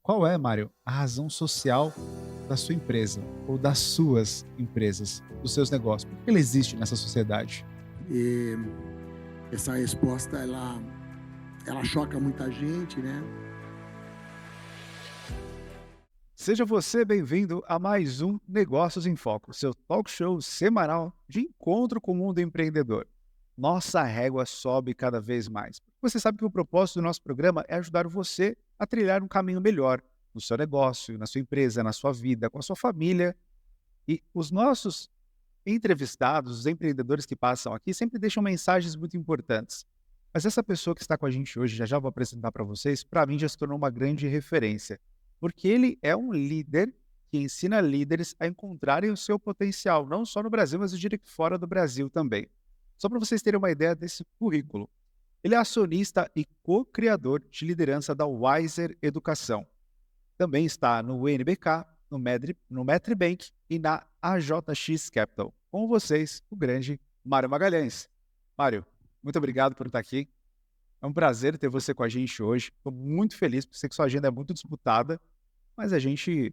Qual é, Mário, a razão social da sua empresa ou das suas empresas, dos seus negócios? Por que ele existe nessa sociedade? E essa resposta ela choca muita gente, né. Seja você bem-vindo a mais um Negócios em Foco, seu talk show semanal de encontro com o mundo empreendedor. Nossa régua sobe cada vez mais. Você sabe que o propósito do nosso programa é ajudar você a trilhar um caminho melhor no seu negócio, na sua empresa, na sua vida, com a sua família. E os nossos entrevistados, os empreendedores que passam aqui, sempre deixam mensagens muito importantes. Mas essa pessoa que está com a gente hoje, já já vou apresentar para vocês, para mim já se tornou uma grande referência, porque ele é um líder que ensina líderes a encontrarem o seu potencial, não só no Brasil, mas eu diria que fora do Brasil também. Só para vocês terem uma ideia desse currículo. Ele é acionista e co-criador de liderança da Wiser Educação. Também está no NBK, no Metribank e na AJX Capital. Com vocês, o grande Mário Magalhães. Mário, muito obrigado por estar aqui. É um prazer ter você com a gente hoje. Estou muito feliz, porque sei que sua agenda é muito disputada, mas a gente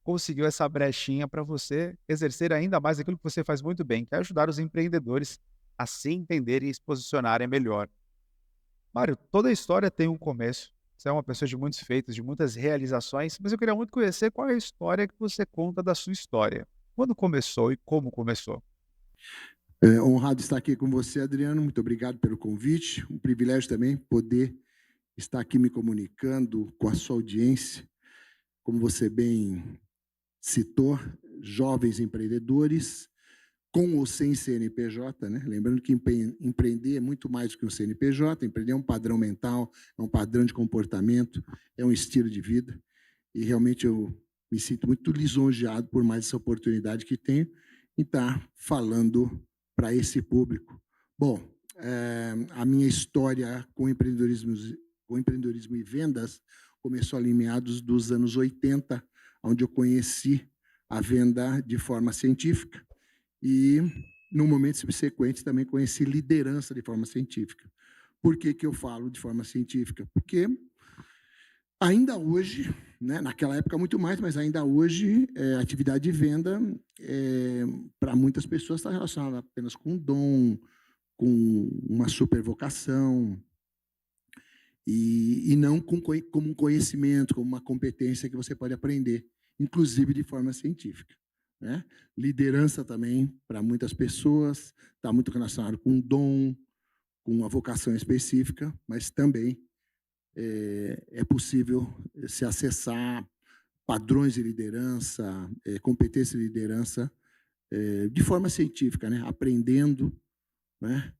conseguiu essa brechinha para você exercer ainda mais aquilo que você faz muito bem, que é ajudar os empreendedores a se entenderem e se posicionarem melhor. Mário, toda história tem um começo. Você é uma pessoa de muitos feitos, de muitas realizações, mas eu queria muito conhecer qual é a história que você conta da sua história. Quando começou e como começou? Honrado estar aqui com você, Adriano, muito obrigado pelo convite, um privilégio também poder estar aqui me comunicando com a sua audiência, como você bem citou, jovens empreendedores, com ou sem CNPJ, né, lembrando que empreender é muito mais do que um CNPJ, empreender é um padrão mental, é um padrão de comportamento, é um estilo de vida, e realmente eu me sinto muito lisonjeado por mais essa oportunidade que tenho em estar falando para esse público. Bom, a minha história com empreendedorismo e vendas começou ali em meados dos anos 80, onde eu conheci a venda de forma científica e, no momento subsequente, também conheci liderança de forma científica. Por que que eu falo de forma científica? Porque ainda hoje, né, naquela época muito mais, mas ainda hoje, a atividade de venda, para muitas pessoas está relacionada apenas com dom, com uma supervocação, e não como um conhecimento, como uma competência que você pode aprender, inclusive de forma científica, né. Liderança também, para muitas pessoas, está muito relacionado com dom, com uma vocação específica, mas também é possível se acessar padrões de liderança, competência de liderança, de forma científica, né? Aprendendo, né?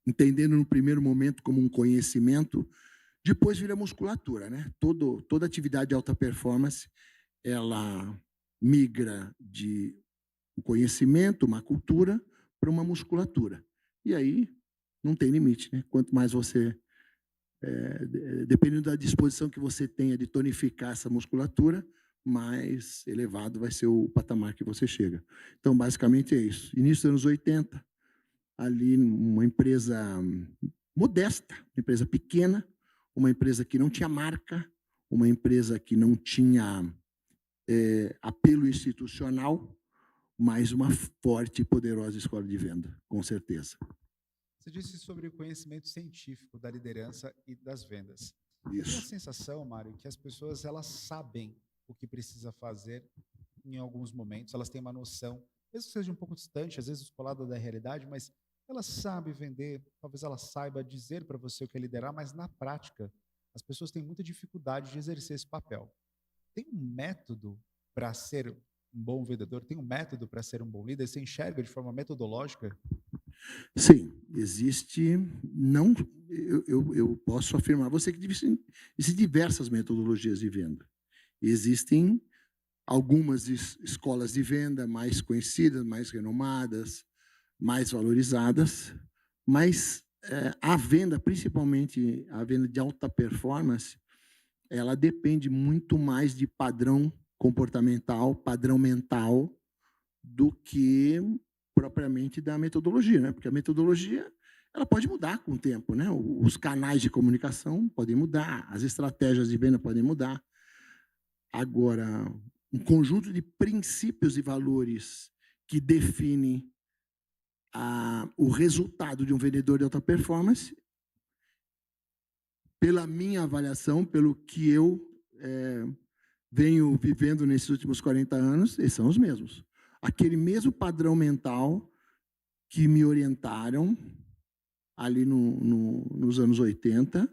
Entendendo no primeiro momento como um conhecimento, depois vira musculatura, né? Toda atividade de alta performance, ela migra de um conhecimento, uma cultura, para uma musculatura. E aí não tem limite, né? Quanto mais você dependendo da disposição que você tenha de tonificar essa musculatura, mais elevado vai ser o patamar que você chega. Então, basicamente é isso. Início dos anos 80, ali uma empresa modesta, uma empresa pequena, uma empresa que não tinha marca, uma empresa que não tinha apelo institucional, mas uma forte e poderosa escola de venda, com certeza. Você disse sobre o conhecimento científico da liderança e das vendas. Eu tenho a Isso. sensação, Mário, que as pessoas elas sabem o que precisa fazer em alguns momentos, elas têm uma noção, mesmo que seja um pouco distante, às vezes descolada da realidade, mas ela sabe vender, talvez ela saiba dizer para você o que é liderar, mas na prática as pessoas têm muita dificuldade de exercer esse papel. Tem um método para ser um bom vendedor? Tem um método para ser um bom líder? Você enxerga de forma metodológica? Sim, existe não eu posso afirmar a você que existem diversas metodologias de venda. Existem algumas escolas de venda mais conhecidas, mais renomadas, mais valorizadas, mas, a venda, principalmente a venda de alta performance, ela depende muito mais de padrão comportamental, padrão mental, do que propriamente da metodologia, né, porque a metodologia, ela pode mudar com o tempo, né? Os canais de comunicação podem mudar, as estratégias de venda podem mudar. Agora, um conjunto de princípios e valores que define o resultado de um vendedor de alta performance, pela minha avaliação, pelo que eu venho vivendo nesses últimos 40 anos, esses são os mesmos. Aquele mesmo padrão mental que me orientaram ali nos anos 80,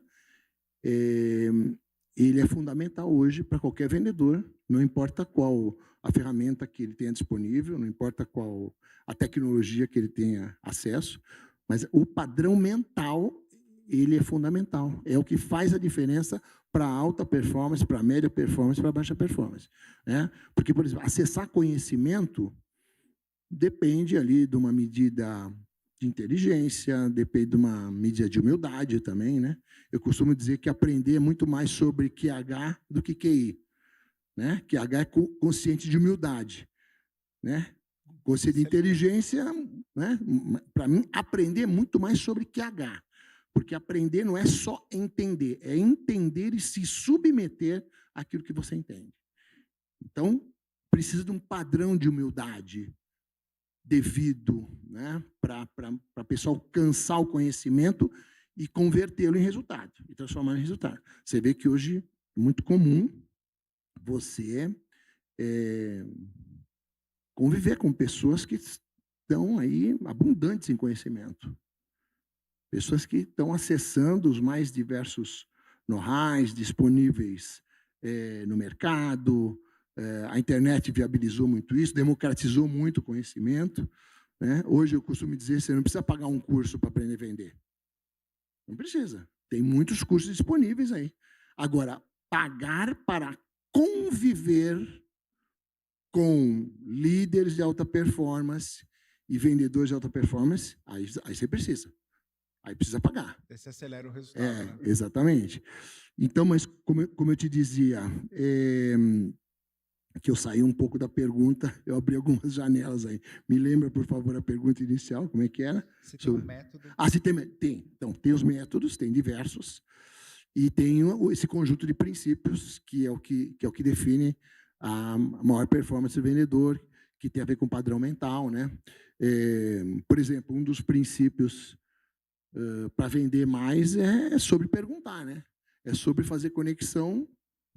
ele é fundamental hoje para qualquer vendedor, não importa qual a ferramenta que ele tenha disponível, não importa qual a tecnologia que ele tenha acesso, mas o padrão mental, ele é fundamental. É o que faz a diferença para alta performance, para média performance, para baixa performance, né? Porque, por exemplo, acessar conhecimento depende ali de uma medida de inteligência, depende de uma medida de humildade também, né? Eu costumo dizer que aprender é muito mais sobre QH do que QI, né? QH é consciente de humildade, né? Consciente de inteligência, né? Para mim, aprender é muito mais sobre QH, porque aprender não é só entender, é entender e se submeter àquilo que você entende. Então, precisa de um padrão de humildade devido, né, para a pessoa alcançar o conhecimento e convertê-lo em resultado, e transformar em resultado. Você vê que hoje é muito comum você conviver com pessoas que estão aí abundantes em conhecimento. Pessoas que estão acessando os mais diversos know-hows disponíveis no mercado. A internet viabilizou muito isso, democratizou muito o conhecimento, né? Hoje eu costumo dizer, você não precisa pagar um curso para aprender a vender. Não precisa. Tem muitos cursos disponíveis aí. Agora, pagar para conviver com líderes de alta performance e vendedores de alta performance, aí você precisa. Aí precisa pagar. Aí você acelera o resultado, né? Exatamente. Então, mas como eu te dizia, que eu saí um pouco da pergunta, eu abri algumas janelas aí. Me lembra, por favor, a pergunta inicial, como é que era? Se tem um método. Se tem. Então, tem os métodos, tem diversos, e tem esse conjunto de princípios, que é o que define a maior performance do vendedor, que tem a ver com padrão mental, né? Por exemplo, um dos princípios para vender mais é sobre perguntar, né? É sobre fazer conexão,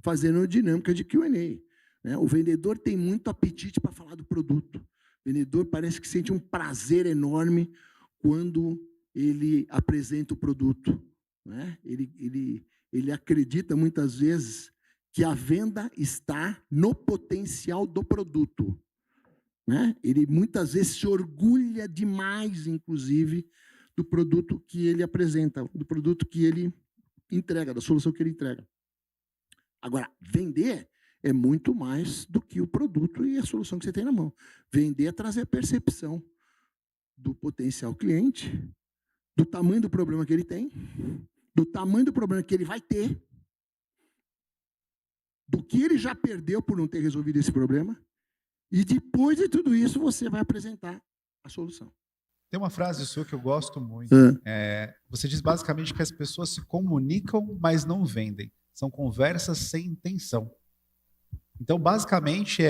fazendo dinâmica de Q&A. Né? O vendedor tem muito apetite para falar do produto. O vendedor parece que sente um prazer enorme quando ele apresenta o produto. Né? Ele acredita muitas vezes que a venda está no potencial do produto. Né? Ele muitas vezes se orgulha demais, inclusive, do produto que ele apresenta, do produto que ele entrega, da solução que ele entrega. Agora, vender é muito mais do que o produto e a solução que você tem na mão. Vender é trazer a percepção do potencial cliente, do tamanho do problema que ele tem, do tamanho do problema que ele vai ter, do que ele já perdeu por não ter resolvido esse problema, e depois de tudo isso você vai apresentar a solução. Tem uma frase sua que eu gosto muito. Você diz basicamente que as pessoas se comunicam, mas não vendem. São conversas sem intenção. Então, basicamente,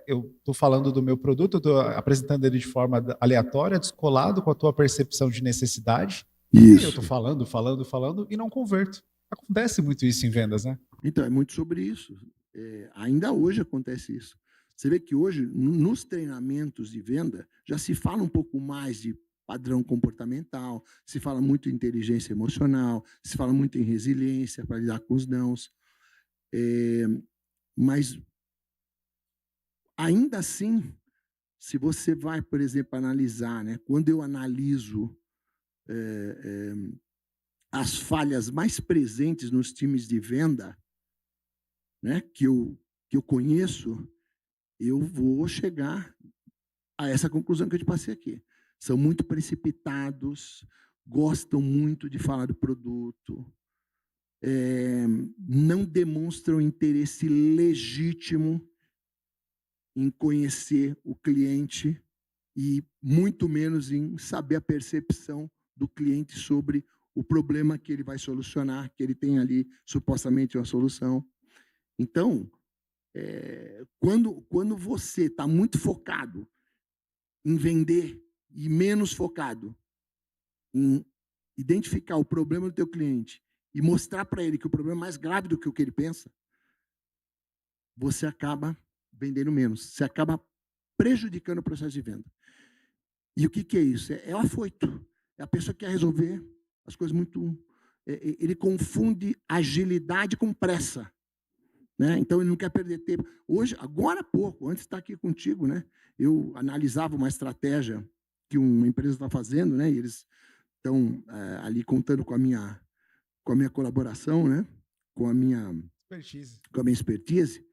eu estou falando do meu produto, eu estou apresentando ele de forma aleatória, descolado com a tua percepção de necessidade. Isso. E eu estou falando e não converto. Acontece muito isso em vendas, né? Então, é muito sobre isso. Ainda hoje acontece isso. Você vê que hoje, nos treinamentos de venda, já se fala um pouco mais de padrão comportamental, se fala muito em inteligência emocional, se fala muito em resiliência para lidar com os nãos. Mas, ainda assim, se você vai, por exemplo, analisar, né, quando eu analiso as falhas mais presentes nos times de venda, né, que eu conheço, eu vou chegar a essa conclusão que eu te passei aqui. São muito precipitados, gostam muito de falar do produto, não demonstram interesse legítimo em conhecer o cliente e muito menos em saber a percepção do cliente sobre o problema que ele vai solucionar, que ele tem ali supostamente uma solução. Então, quando você está muito focado em vender e menos focado em identificar o problema do teu cliente e mostrar para ele que o problema é mais grave do que o que ele pensa, você acaba vendendo menos, você acaba prejudicando o processo de venda. E o que é isso? É o afoito. É a pessoa que quer resolver as coisas muito... Ele confunde agilidade com pressa. Né? Então, ele não quer perder tempo. Hoje, agora há pouco, antes de estar aqui contigo, né, eu analisava uma estratégia que uma empresa está fazendo, né, e eles estão ali contando com a minha colaboração, né, com a minha expertise.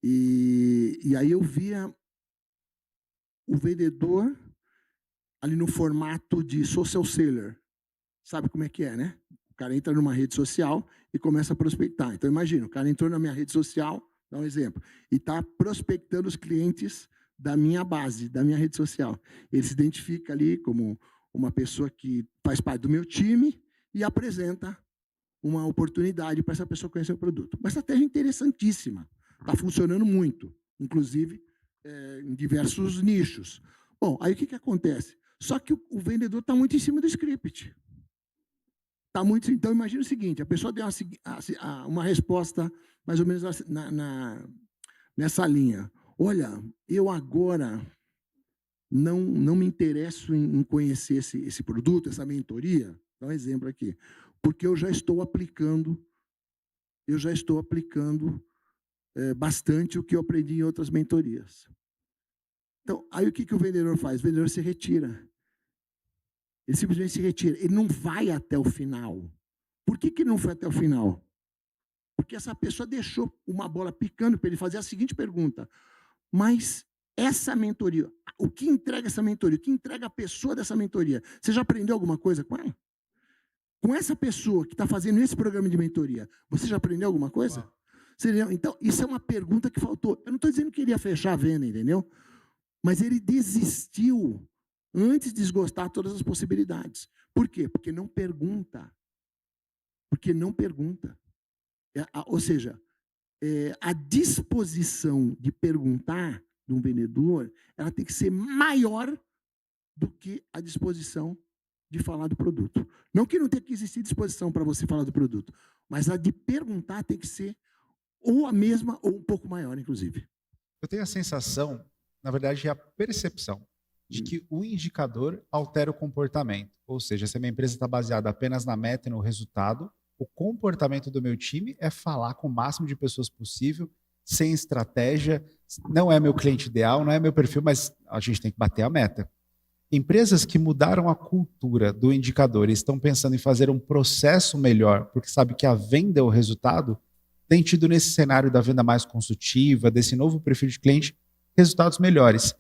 E aí eu via o vendedor ali no formato de social seller. Sabe como é que é, né? O cara entra numa rede social e começa a prospectar. Então, imagina, o cara entrou na minha rede social, dá um exemplo, e está prospectando os clientes da minha base, da minha rede social. Ele se identifica ali como uma pessoa que faz parte do meu time e apresenta uma oportunidade para essa pessoa conhecer o produto. Uma estratégia interessantíssima. Está funcionando muito, inclusive em diversos nichos. Bom, aí o que acontece? Só que o vendedor está muito em cima do script. Então, imagina o seguinte, a pessoa deu uma resposta mais ou menos nessa linha. Olha, eu agora não me interesso em conhecer esse produto, essa mentoria, vou dar um exemplo aqui, porque eu já estou aplicando bastante o que eu aprendi em outras mentorias. Então, aí o que o vendedor faz? O vendedor se retira. Ele simplesmente se retira. Ele não vai até o final. Por que ele não foi até o final? Porque essa pessoa deixou uma bola picando para ele fazer a seguinte pergunta: mas essa mentoria, o que entrega essa mentoria? O que entrega a pessoa dessa mentoria? Você já aprendeu alguma coisa com ela? Com essa pessoa que está fazendo esse programa de mentoria, você já aprendeu alguma coisa? Então, isso é uma pergunta que faltou. Eu não estou dizendo que ele ia fechar a venda, entendeu? Mas ele desistiu antes de esgotar todas as possibilidades. Por quê? Porque não pergunta. Ou seja, a disposição de perguntar de um vendedor, ela tem que ser maior do que a disposição de falar do produto. Não que não tenha que existir disposição para você falar do produto, mas a de perguntar tem que ser ou a mesma ou um pouco maior, inclusive. Eu tenho a sensação, na verdade, é a percepção de que o indicador altera o comportamento. Ou seja, se a minha empresa está baseada apenas na meta e no resultado, o comportamento do meu time é falar com o máximo de pessoas possível, sem estratégia, não é meu cliente ideal, não é meu perfil, mas a gente tem que bater a meta. Empresas que mudaram a cultura do indicador e estão pensando em fazer um processo melhor, porque sabe que a venda é o resultado, têm tido nesse cenário da venda mais consultiva, desse novo perfil de cliente, resultados melhores.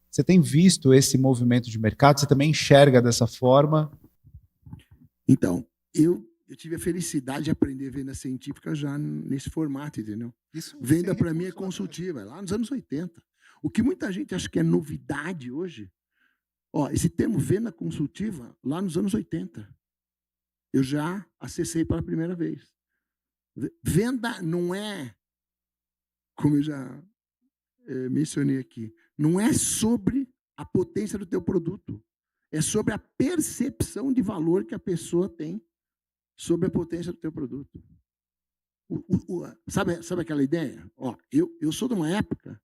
Você tem visto esse movimento de mercado? Você também enxerga dessa forma? Então, eu tive a felicidade de aprender venda científica já nesse formato, entendeu? Venda, para mim, é consultiva, é lá nos anos 80. O que muita gente acha que é novidade hoje, esse termo venda consultiva, lá nos anos 80, eu já acessei pela primeira vez. Venda não é, como eu já mencionei aqui, não é sobre a potência do teu produto, é sobre a percepção de valor que a pessoa tem sobre a potência do teu produto. Sabe aquela ideia? Eu sou de uma época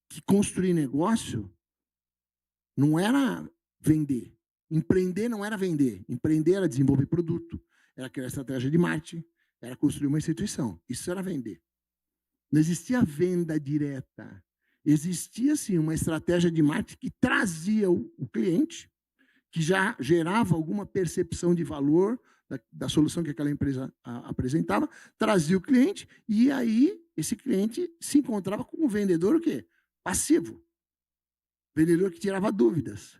que construir negócio não era vender. Empreender não era vender. Empreender era desenvolver produto, era criar estratégia de marketing, era construir uma instituição. Isso era vender. Não existia venda direta. Existia, sim, uma estratégia de marketing que trazia o cliente, que já gerava alguma percepção de valor da solução que aquela empresa apresentava, trazia o cliente, e aí esse cliente se encontrava com um vendedor o quê? Passivo. Vendedor que tirava dúvidas.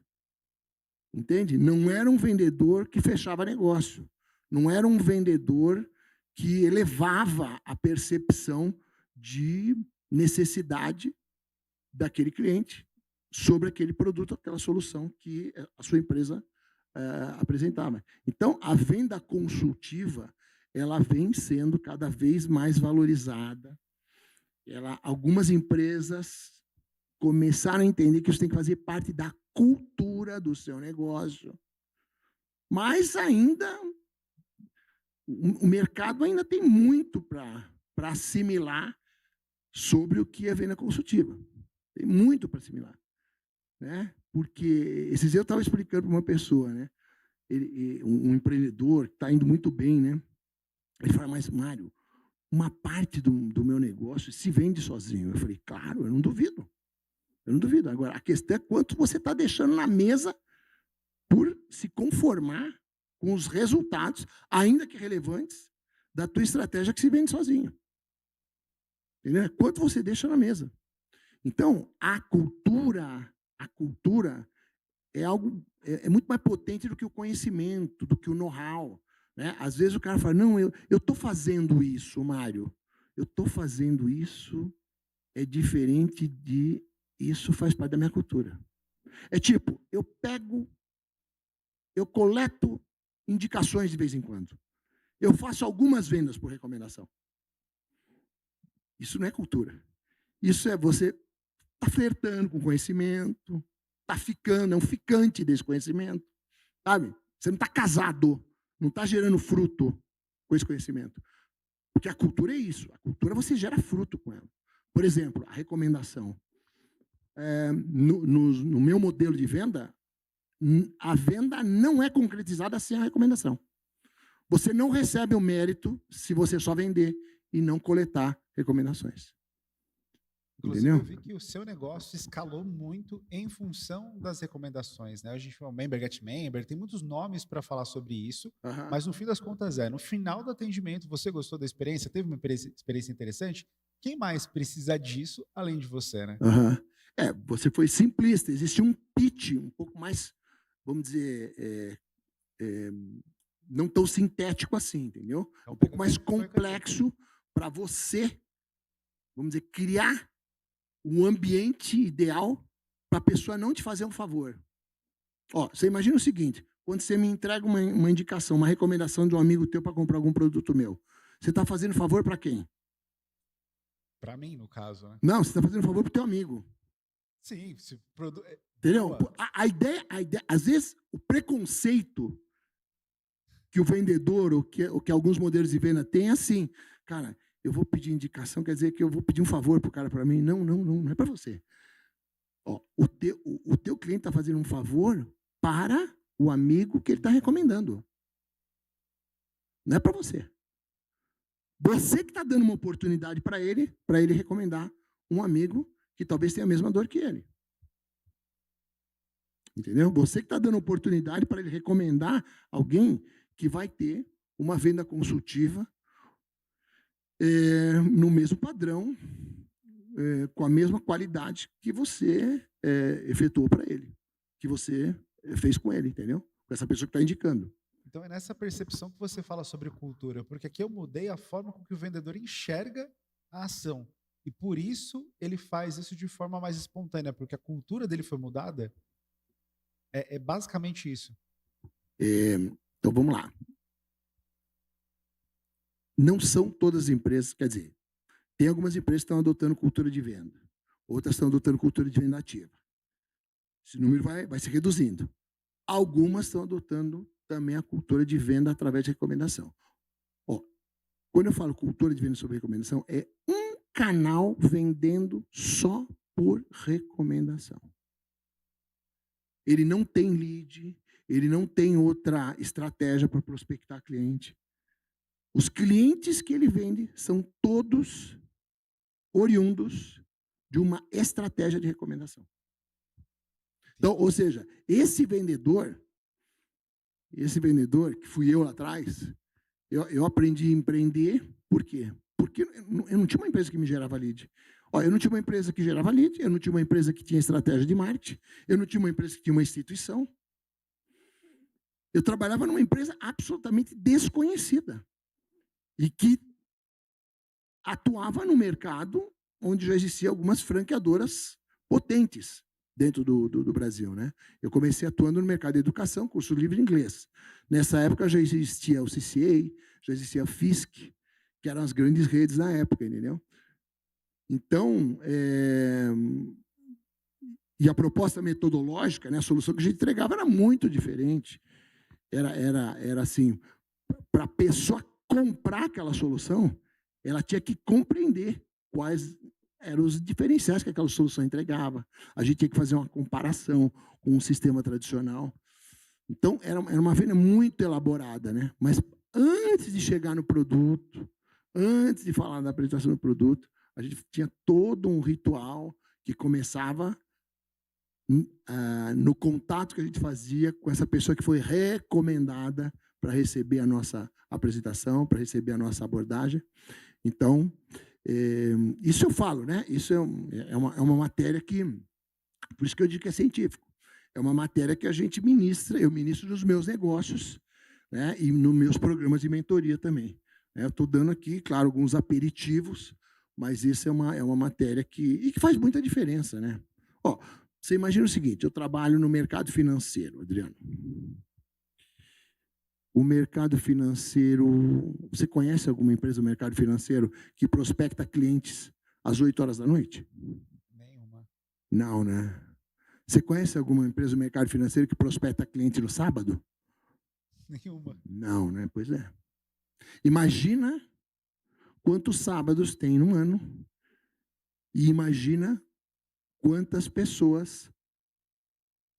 Entende? Não era um vendedor que fechava negócio. Não era um vendedor que elevava a percepção de necessidade daquele cliente sobre aquele produto, aquela solução que a sua empresa apresentava. Então, a venda consultiva, ela vem sendo cada vez mais valorizada. Algumas empresas começaram a entender que isso tem que fazer parte da cultura do seu negócio, mas ainda o mercado ainda tem muito para assimilar sobre o que é venda consultiva. Tem muito para assimilar, né? Porque esses dias eu estava explicando para uma pessoa, né? Um empreendedor que está indo muito bem, né? Ele fala, mas Mário, uma parte do meu negócio se vende sozinho. Eu falei, claro, eu não duvido. Eu não duvido. Agora, a questão é quanto você está deixando na mesa por se conformar com os resultados, ainda que relevantes, da tua estratégia que se vende sozinho. Entendeu? Quanto você deixa na mesa. Então, a cultura é algo muito mais potente do que o conhecimento, do que o know-how. Né? Às vezes o cara fala, não, eu estou fazendo isso, Mário. Eu estou fazendo isso, é diferente de isso faz parte da minha cultura. É tipo, eu coleto indicações de vez em quando. Eu faço algumas vendas por recomendação. Isso não é cultura. Isso é você tá flertando com conhecimento, tá ficando, é um ficante desse conhecimento, sabe? Você não está casado, não está gerando fruto com esse conhecimento. Porque a cultura é isso. A cultura você gera fruto com ela. Por exemplo, a recomendação. No meu modelo de venda, a venda não é concretizada sem a recomendação. Você não recebe o mérito se você só vender e não coletar recomendações. Inclusive, Entendeu? eu vi que o seu negócio escalou muito em função das recomendações, né? A gente chama Member Get Member, tem muitos nomes para falar sobre isso, mas no fim das contas no final do atendimento, você gostou da experiência? Teve uma experiência interessante? Quem mais precisa disso além de você, né? Você foi simplista, existe um pitch um pouco mais, vamos dizer, não tão sintético assim, entendeu? Um pouco mais complexo para você, vamos dizer, criar um ambiente ideal para a pessoa não te fazer um favor. Você imagina o seguinte, quando você me entrega uma indicação, uma recomendação de um amigo teu para comprar algum produto meu, você está fazendo favor para quem? Para mim, no caso, né? Não, você está fazendo favor para o teu amigo. Sim, entendeu? A ideia, às vezes, o preconceito que o vendedor, ou que alguns modelos de venda têm, é assim, cara, eu vou pedir indicação, quer dizer que eu vou pedir um favor para o cara para mim. Não é para você. O teu cliente está fazendo um favor para o amigo que ele está recomendando. Não é para você. Você que está dando uma oportunidade para ele recomendar um amigo que talvez tenha a mesma dor que ele. Entendeu? Você que está dando oportunidade para ele recomendar alguém que vai ter uma venda consultiva no mesmo padrão, com a mesma qualidade que você efetuou para ele, que você fez com ele, entendeu? Com essa pessoa que está indicando. Então é nessa percepção que você fala sobre cultura, porque aqui eu mudei a forma com que o vendedor enxerga a ação. E por isso ele faz isso de forma mais espontânea, porque a cultura dele foi mudada. É basicamente isso. Então vamos lá. Não são todas as empresas, quer dizer, tem algumas empresas que estão adotando cultura de venda, outras estão adotando cultura de venda ativa. Esse número vai se reduzindo. Algumas estão adotando também a cultura de venda através de recomendação. Quando eu falo cultura de venda sobre recomendação, é um canal vendendo só por recomendação. Ele não tem lead, ele não tem outra estratégia para prospectar cliente. Os clientes que ele vende são todos oriundos de uma estratégia de recomendação. Então, ou seja, esse vendedor que fui eu lá atrás, eu aprendi a empreender, por quê? Porque eu não tinha uma empresa que me gerava lead. Eu não tinha uma empresa que gerava lead, eu não tinha uma empresa que tinha estratégia de marketing, eu não tinha uma empresa que tinha uma instituição. Eu trabalhava numa empresa absolutamente desconhecida e que atuava no mercado onde já existiam algumas franqueadoras potentes. dentro do Brasil, né? Eu comecei atuando no mercado de educação, curso livre de inglês. Nessa época já existia o CCA, já existia a FISC, que eram as grandes redes na época, entendeu? Então, e a proposta metodológica, né, a solução que a gente entregava era muito diferente. Era assim, para a pessoa comprar aquela solução, ela tinha que compreender quais eram os diferenciais que aquela solução entregava. A gente tinha que fazer uma comparação com um sistema tradicional. Então, era uma venda muito elaborada, né? Mas antes de chegar no produto, antes de falar da apresentação do produto, a gente tinha todo um ritual que começava no contato que a gente fazia com essa pessoa que foi recomendada para receber a nossa apresentação, para receber a nossa abordagem. Então, isso eu falo, né? Isso é uma matéria que, por isso que eu digo que é científico, é uma matéria que a gente ministra, eu ministro nos meus negócios, né? E nos meus programas de mentoria também. Eu estou dando aqui, claro, alguns aperitivos, mas isso é uma matéria que faz muita diferença, né? Ó, você imagina o seguinte, eu trabalho no mercado financeiro, Adriano. O mercado financeiro, você conhece alguma empresa do mercado financeiro que prospecta clientes às 8 horas da noite? Nenhuma. Não, né? Você conhece alguma empresa do mercado financeiro que prospecta cliente no sábado? Nenhuma. Não, né? Pois é. Imagina quantos sábados tem no ano e imagina quantas pessoas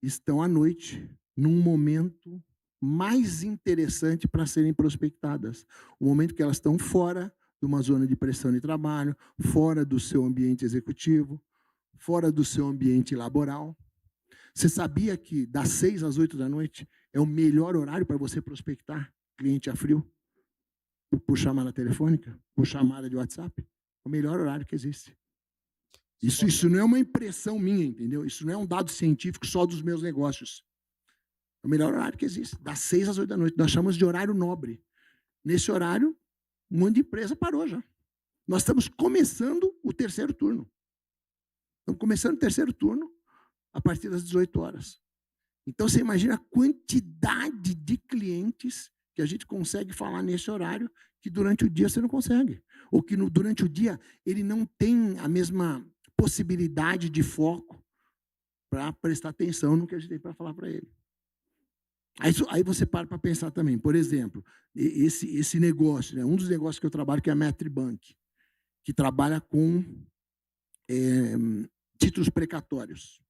estão à noite num momento mais interessante para serem prospectadas. O momento que elas estão fora de uma zona de pressão de trabalho, fora do seu ambiente executivo, fora do seu ambiente laboral. Você sabia que das 6 às 8 da noite é o melhor horário para você prospectar cliente a frio? Por chamada telefônica? Por chamada de WhatsApp? É o melhor horário que existe. Isso não é uma impressão minha, entendeu? Isso não é um dado científico só dos meus negócios. É o melhor horário que existe. Das 6 às 8 da noite. Nós chamamos de horário nobre. Nesse horário, um monte de empresa parou já. Nós estamos começando o terceiro turno. Estamos começando o terceiro turno a partir das 18 horas. Então, você imagina a quantidade de clientes que a gente consegue falar nesse horário que durante o dia você não consegue. Ou que durante o dia ele não tem a mesma possibilidade de foco para prestar atenção no que a gente tem para falar para ele. Aí você para pensar também. Por exemplo, esse negócio, né? Um dos negócios que eu trabalho, que é a Metribank, que trabalha com títulos precatórios.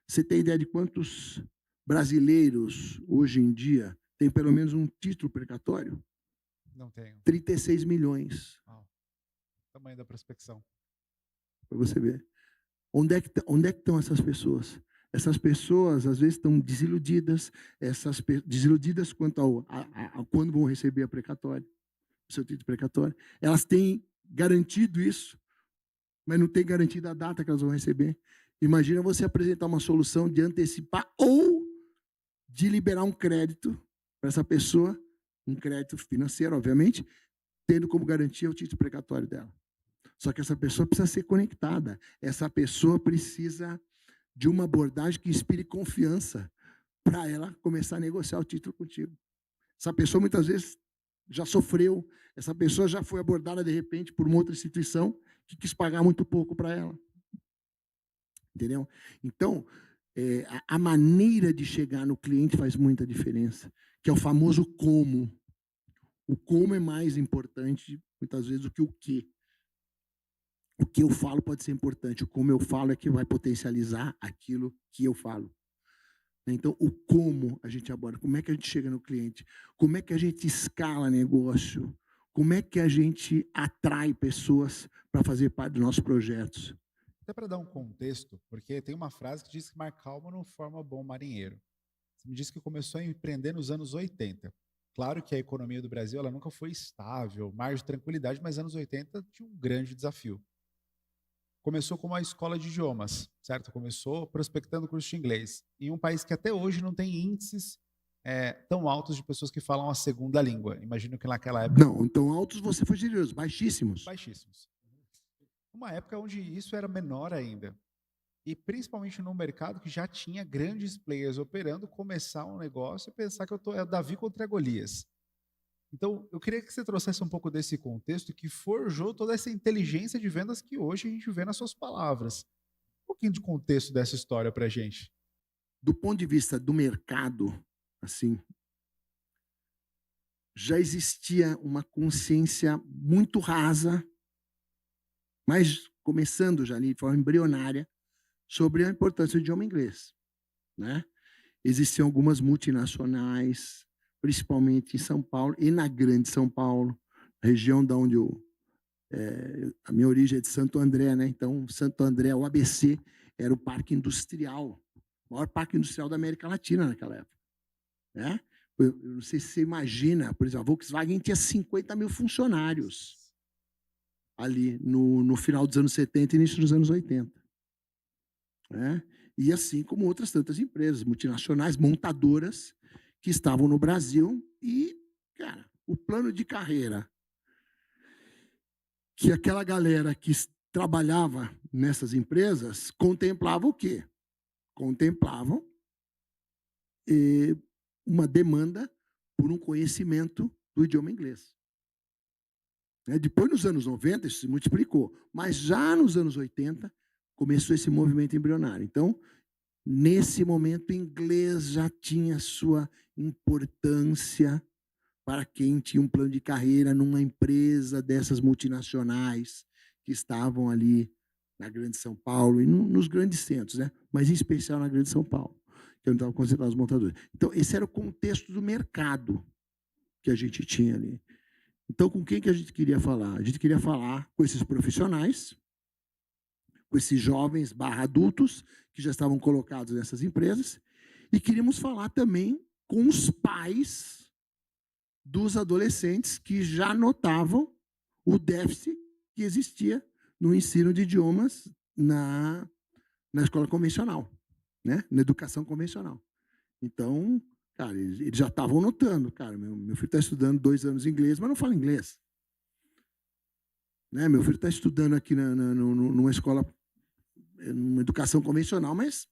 Você tem ideia de quantos brasileiros, hoje em dia, têm pelo menos um título precatório? Não tenho. 36 milhões. Uau. Tamanho da prospecção. Para você ver. Onde é que estão essas pessoas? Essas pessoas, às vezes, estão desiludidas, desiludidas quanto a quando vão receber a precatória, o seu título precatório. Elas têm garantido isso, mas não têm garantido a data que elas vão receber. Imagina você apresentar uma solução de antecipar ou de liberar um crédito para essa pessoa, um crédito financeiro, obviamente, tendo como garantia o título precatório dela. Só que essa pessoa precisa ser conectada. Essa pessoa precisa de uma abordagem que inspire confiança para ela começar a negociar o título contigo. Essa pessoa, muitas vezes, já sofreu. Essa pessoa já foi abordada, de repente, por uma outra instituição que quis pagar muito pouco para ela. Entendeu? Então, a maneira de chegar no cliente faz muita diferença, que é o famoso como. O como é mais importante, muitas vezes, do que o que. O que eu falo pode ser importante, o como eu falo é que vai potencializar aquilo que eu falo. Então, o como a gente aborda, como é que a gente chega no cliente, como é que a gente escala negócio, como é que a gente atrai pessoas para fazer parte dos nossos projetos. Até para dar um contexto, porque tem uma frase que diz que mar calmo não forma bom marinheiro. Você me disse que começou a empreender nos anos 80. Claro que a economia do Brasil ela nunca foi estável, mar de tranquilidade, mas anos 80 tinha um grande desafio. Começou como uma escola de idiomas, certo? Começou prospectando curso de inglês, em um país que até hoje não tem índices tão altos de pessoas que falam a segunda língua. Imagino que naquela época... Não, tão altos você foi generoso, baixíssimos. Baixíssimos. Uma época onde isso era menor ainda. E principalmente no mercado que já tinha grandes players operando, começar um negócio e pensar que é o Davi contra Golias. Então, eu queria que você trouxesse um pouco desse contexto que forjou toda essa inteligência de vendas que hoje a gente vê nas suas palavras. Um pouquinho de contexto dessa história para a gente. Do ponto de vista do mercado, assim, já existia uma consciência muito rasa, mas começando já ali de forma embrionária, sobre a importância do idioma inglês, né? Existiam algumas multinacionais, principalmente em São Paulo e na Grande São Paulo, região da onde a minha origem é de Santo André, né? Então, Santo André, o ABC, era o parque industrial, o maior parque industrial da América Latina naquela época, né? Eu não sei se você imagina, por exemplo, a Volkswagen tinha 50 mil funcionários ali no final dos anos 70 e início dos anos 80. Né? E assim como outras tantas empresas multinacionais, montadoras, que estavam no Brasil e, cara, o plano de carreira que aquela galera que trabalhava nessas empresas contemplava o quê? Contemplavam uma demanda por um conhecimento do idioma inglês. Depois, nos anos 90, isso se multiplicou, mas já nos anos 80 começou esse movimento embrionário. Então, nesse momento, o inglês já tinha sua importância para quem tinha um plano de carreira numa empresa dessas multinacionais que estavam ali na Grande São Paulo e nos grandes centros, né? Mas em especial na Grande São Paulo, que eu não estava concentrado nos montadores. Então, esse era o contexto do mercado que a gente tinha ali. Então, com quem que a gente queria falar? A gente queria falar com esses profissionais, com esses jovens /adultos que já estavam colocados nessas empresas, e queríamos falar também com os pais dos adolescentes que já notavam o déficit que existia no ensino de idiomas na escola convencional, né? Na educação convencional. Então, cara, eles já estavam notando, cara, meu filho está estudando 2 anos inglês, mas não fala inglês. Né? Meu filho está estudando aqui numa escola, numa educação convencional, mas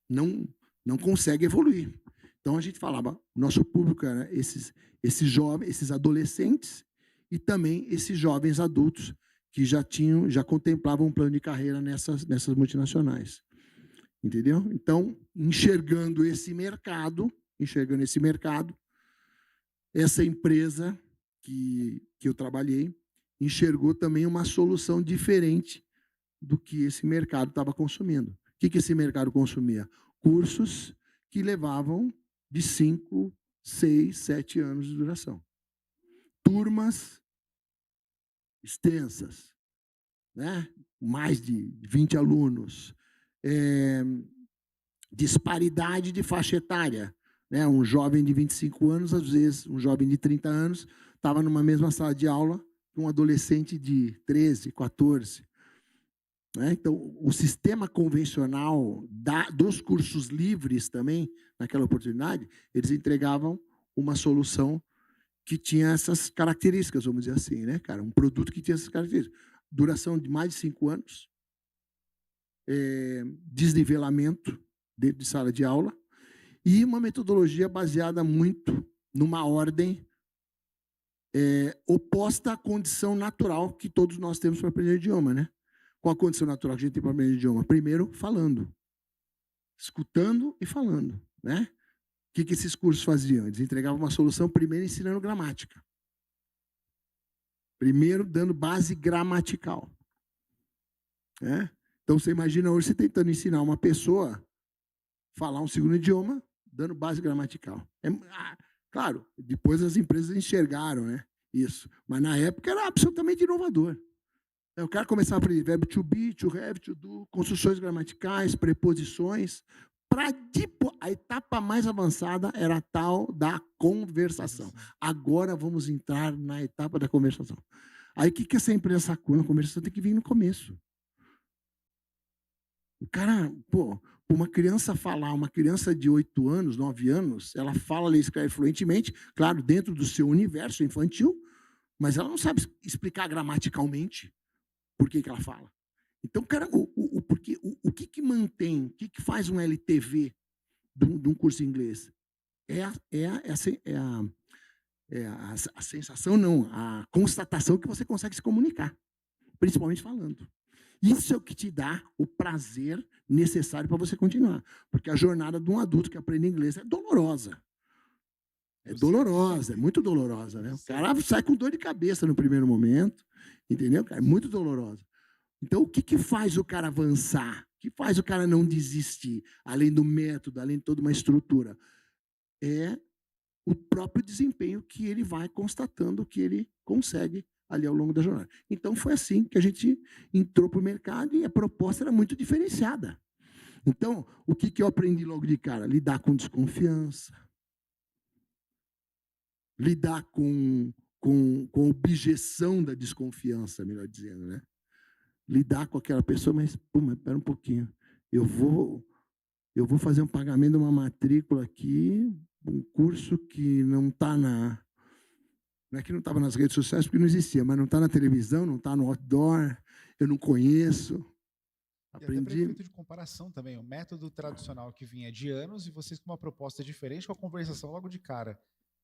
não consegue evoluir. Então, a gente falava, nosso público era esses jovens, esses adolescentes e também esses jovens adultos que já contemplavam um plano de carreira nessas multinacionais. Entendeu? Então, enxergando esse mercado, essa empresa que eu trabalhei enxergou também uma solução diferente do que esse mercado estava consumindo. O que esse mercado consumia? Cursos que levavam de 5, 6, 7 anos de duração. Turmas extensas, né? Mais de 20 alunos. Disparidade de faixa etária. Né? Um jovem de 25 anos, às vezes, um jovem de 30 anos, estava numa mesma sala de aula com um adolescente de 13, 14. Né? Então, o sistema convencional dos cursos livres também, naquela oportunidade, eles entregavam uma solução que tinha essas características, vamos dizer assim, né, cara? Um produto que tinha essas características. Duração de mais de 5 anos, desnivelamento dentro de sala de aula e uma metodologia baseada muito numa ordem oposta à condição natural que todos nós temos para aprender idioma, né? Qual a condição natural que a gente tem para aprender idioma? Primeiro, falando, escutando e falando, né? O que esses cursos faziam? Eles entregavam uma solução primeiro ensinando gramática. Primeiro dando base gramatical. Né? Então, você imagina hoje você tentando ensinar uma pessoa a falar um segundo idioma, dando base gramatical. Claro, depois as empresas enxergaram, né, isso. Mas, na época, era absolutamente inovador. O cara começava a aprender verbo to be, to have, to do, construções gramaticais, preposições. A etapa mais avançada era a tal da conversação. Agora vamos entrar na etapa da conversação. Aí o que essa empresa sacou? Na conversação tem que vir no começo. O cara, uma criança falar, uma criança de 8 anos, 9 anos, ela fala, lê e escreve fluentemente, claro, dentro do seu universo infantil, mas ela não sabe explicar gramaticalmente por que ela fala. Então, cara, porque o que que mantém, o que que faz um LTV de um curso de inglês? É a sensação, não, a constatação que você consegue se comunicar, principalmente falando. Isso é o que te dá o prazer necessário para você continuar, porque a jornada de um adulto que aprende inglês é dolorosa. É Eu sei como é. dolorosa, é muito dolorosa, né? Eu O sei. cara sai com dor de cabeça no primeiro momento, entendeu, cara? É muito dolorosa. Então, o que que faz o cara avançar? O que faz o cara não desistir? Além do método, além de toda uma estrutura, é o próprio desempenho que ele vai constatando que ele consegue ali ao longo da jornada. Então, foi assim que a gente entrou para o mercado e a proposta era muito diferenciada. Então, o que que eu aprendi logo de cara? Lidar com desconfiança, lidar com objeção da desconfiança, melhor dizendo, né? Lidar com aquela pessoa, mas, pô, mas espera um pouquinho, eu vou fazer um pagamento de uma matrícula aqui, um curso que não está não é que não estava nas redes sociais, porque não existia, mas não está na televisão, não está no outdoor, eu não conheço. E até para efeito Aprendi. de comparação também, o método tradicional que vinha de anos e vocês com uma proposta diferente, com a conversação logo de cara.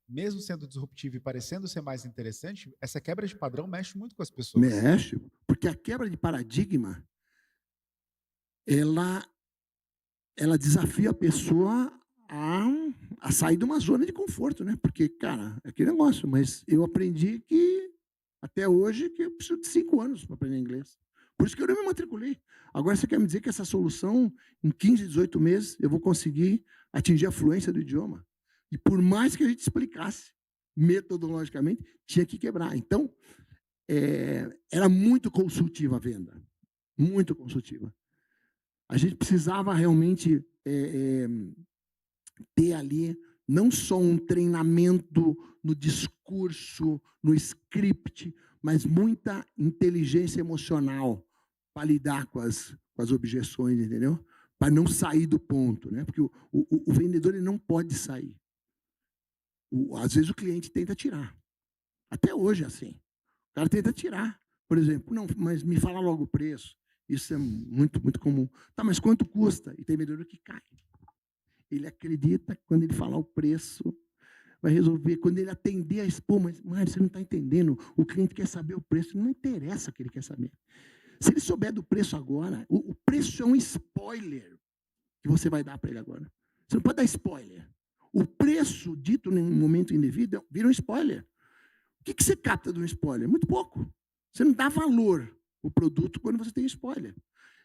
Mesmo sendo disruptivo e parecendo ser mais interessante, essa quebra de padrão mexe muito com as pessoas. Mexe, porque a quebra de paradigma, ela, ela desafia a pessoa a, a sair de uma zona de conforto, né? Porque, cara, é aquele negócio, mas eu aprendi que, até hoje, que eu preciso de 5 anos para aprender inglês. Por isso que eu não me matriculei. Agora, você quer me dizer que essa solução, em 15, 18 meses, eu vou conseguir atingir a fluência do idioma? E por mais que a gente explicasse, metodologicamente, tinha que quebrar. Então, era muito consultiva a venda. Muito consultiva. A gente precisava realmente ter ali não só um treinamento no discurso, no script, mas muita inteligência emocional para lidar com as objeções, entendeu? Para não sair do ponto, né? Porque o vendedor ele não pode sair. Às vezes o cliente tenta tirar. Até hoje é assim. O cara tenta tirar. Por exemplo, não, mas me fala logo o preço. Isso é muito, muito comum. Tá, mas quanto custa? E tem vendedor que cai. Ele acredita que quando ele falar o preço, vai resolver. Quando ele atender a expor, mas, Mário, você não está entendendo. O cliente quer saber o preço. Não interessa o que ele quer saber. Se ele souber do preço agora, o preço é um spoiler que você vai dar para ele agora. Você não pode dar spoiler. O preço dito em um momento indevido vira um spoiler. O que você capta de um spoiler? Muito pouco. Você não dá valor ao produto quando você tem spoiler.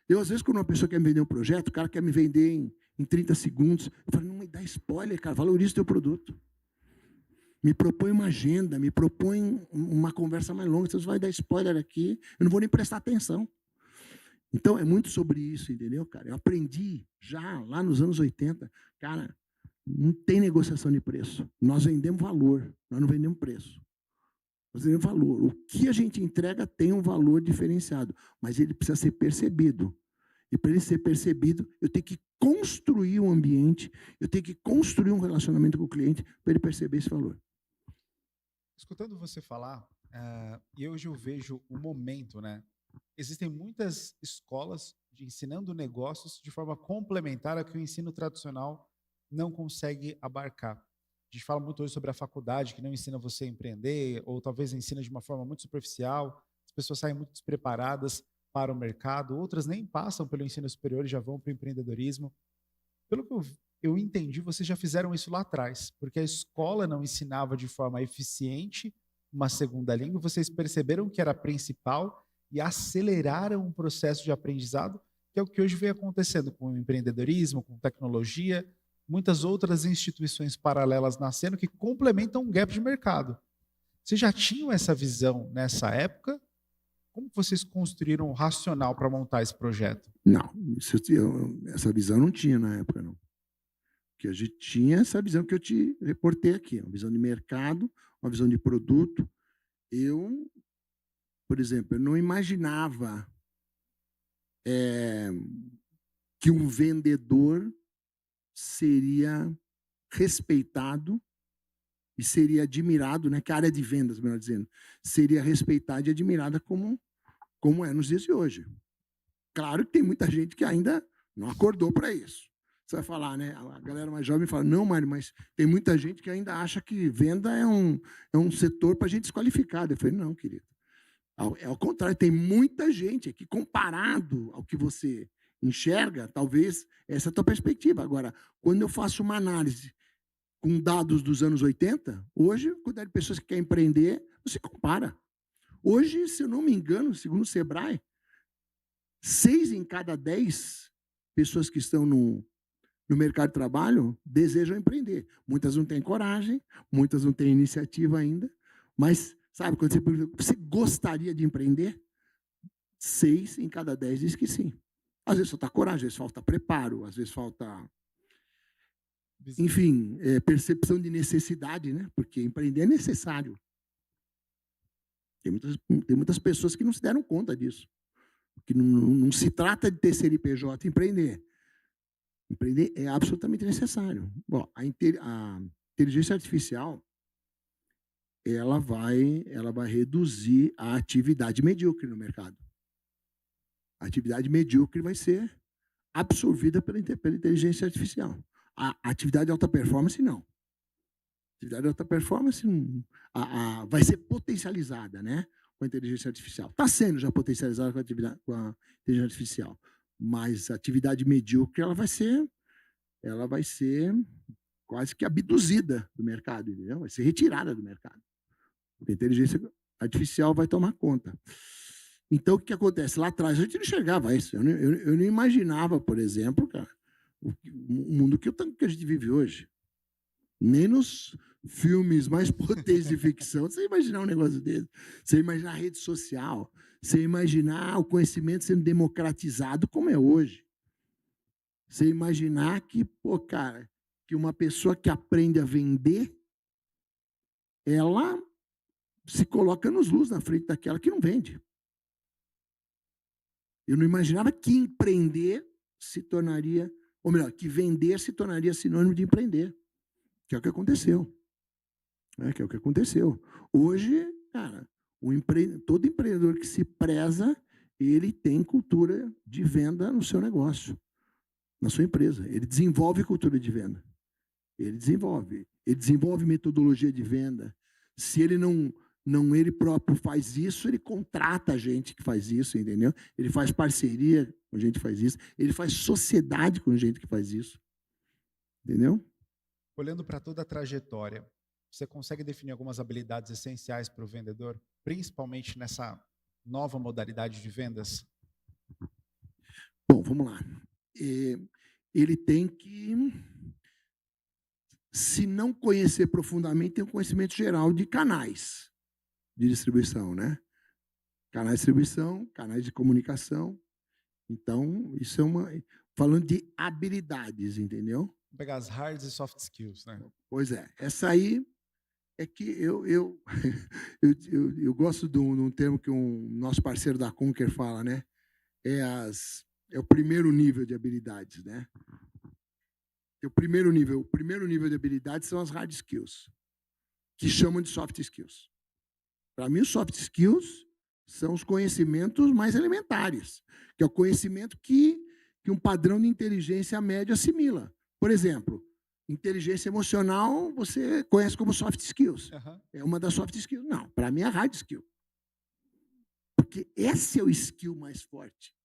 Eu, às vezes, quando uma pessoa quer me vender um projeto, o cara quer me vender em 30 segundos, eu falo, não me dá spoiler, cara, valoriza o teu produto. Me propõe uma agenda, me propõe uma conversa mais longa, você vai dar spoiler aqui, eu não vou nem prestar atenção. Então, é muito sobre isso, entendeu, cara? Eu aprendi já lá nos anos 80, cara, não tem negociação de preço. Nós vendemos valor, nós não vendemos preço. Nós vendemos valor. O que a gente entrega tem um valor diferenciado, mas ele precisa ser percebido. E para ele ser percebido, eu tenho que construir um ambiente, eu tenho que construir um relacionamento com o cliente para ele perceber esse valor. Escutando você falar, e hoje eu vejo o momento, né? Existem muitas escolas de ensinando negócios de forma complementar a que o ensino tradicional não consegue abarcar. A gente fala muito hoje sobre a faculdade, que não ensina você a empreender, ou talvez ensina de uma forma muito superficial. As pessoas saem muito despreparadas para o mercado, outras nem passam pelo ensino superior e já vão para o empreendedorismo. Pelo que eu entendi, vocês já fizeram isso lá atrás, porque a escola não ensinava de forma eficiente uma segunda língua, vocês perceberam que era a principal e aceleraram o processo de aprendizado, que é o que hoje vem acontecendo com o empreendedorismo, com tecnologia, muitas outras instituições paralelas nascendo que complementam um gap de mercado. Vocês já tinham essa visão nessa época? Como vocês construíram o racional para montar esse projeto? Não, essa visão não tinha na época, não. Que a gente tinha essa visão que eu te reportei aqui, uma visão de mercado, uma visão de produto. Eu, por exemplo, eu não imaginava que um vendedor seria respeitado e seria admirado, né, que a área de vendas, melhor dizendo, seria respeitada e admirada como é nos dias de hoje. claro que tem muita gente que ainda não acordou para isso. Você vai falar, né? A galera mais jovem fala, não, Mário, mas tem muita gente que ainda acha que venda é um setor para gente desqualificada. Eu falei, não, querido. É ao contrário, tem muita gente que, comparado ao que você enxerga, talvez essa é a tua perspectiva. Agora, quando eu faço uma análise com dados dos anos 80, hoje, a quantidade de pessoas que querem empreender, você compara. Hoje, se eu não me engano, segundo o Sebrae, 6 em cada 10 pessoas que estão no mercado de trabalho desejam empreender. Muitas não têm coragem, muitas não têm iniciativa ainda, mas, sabe, quando você pergunta, você gostaria de empreender? 6 em cada 10 diz que sim. Às vezes falta coragem, às vezes falta preparo, às vezes falta, enfim, percepção de necessidade, né? Porque empreender é necessário. Tem muitas pessoas que não se deram conta disso. Que não se trata de ter CNPJ, empreender. Empreender é absolutamente necessário. Bom, a inteligência artificial ela vai reduzir a atividade medíocre no mercado. A atividade medíocre vai ser absorvida pela inteligência artificial. A atividade de alta performance, não. A atividade de alta performance vai ser potencializada, né, com a inteligência artificial. Está sendo já potencializada com a inteligência artificial. Mas a atividade medíocre ela vai ser quase que abduzida do mercado, entendeu? Vai ser retirada do mercado. A inteligência artificial vai tomar conta. Então, o que acontece? Lá atrás, a gente não enxergava isso. Eu não imaginava, por exemplo, cara, o mundo que a gente vive hoje. Nem nos filmes mais potentes de ficção você imaginar um negócio desse. Você imaginar a rede social, você imaginar o conhecimento sendo democratizado como é hoje. Você imaginar que, pô, cara, que uma pessoa que aprende a vender, ela se coloca nos luz na frente daquela que não vende. Eu não imaginava que empreender se tornaria, ou melhor, que vender se tornaria sinônimo de empreender. Que é o que aconteceu. Que é o que aconteceu. Hoje, cara, todo empreendedor que se preza, ele tem cultura de venda no seu negócio, na sua empresa. Ele desenvolve cultura de venda. Ele desenvolve metodologia de venda. Se ele não ele próprio faz isso, ele contrata gente que faz isso, entendeu? Ele faz parceria com gente que faz isso. Ele faz sociedade com gente que faz isso. Entendeu? Olhando para toda a trajetória, você consegue definir algumas habilidades essenciais para o vendedor, principalmente nessa nova modalidade de vendas? Bom, vamos lá. Ele tem que, se não conhecer profundamente, ter um conhecimento geral de canais de distribuição, né? Canais de distribuição, canais de comunicação. Então, isso é falando de habilidades, entendeu? Vou pegar as hard e soft skills, né? Pois é. Essa aí é que eu gosto de um termo que um nosso parceiro da Conquer fala, né? É o primeiro nível de habilidades, né? O primeiro nível de habilidades são as hard skills, que chamam de soft skills. Para mim, os soft skills são os conhecimentos mais elementares, que é o conhecimento que um padrão de inteligência média assimila. Por exemplo, inteligência emocional você conhece como soft skills. Uhum. É uma das soft skills. Não, para mim é hard skill. Porque esse é o skill mais forte.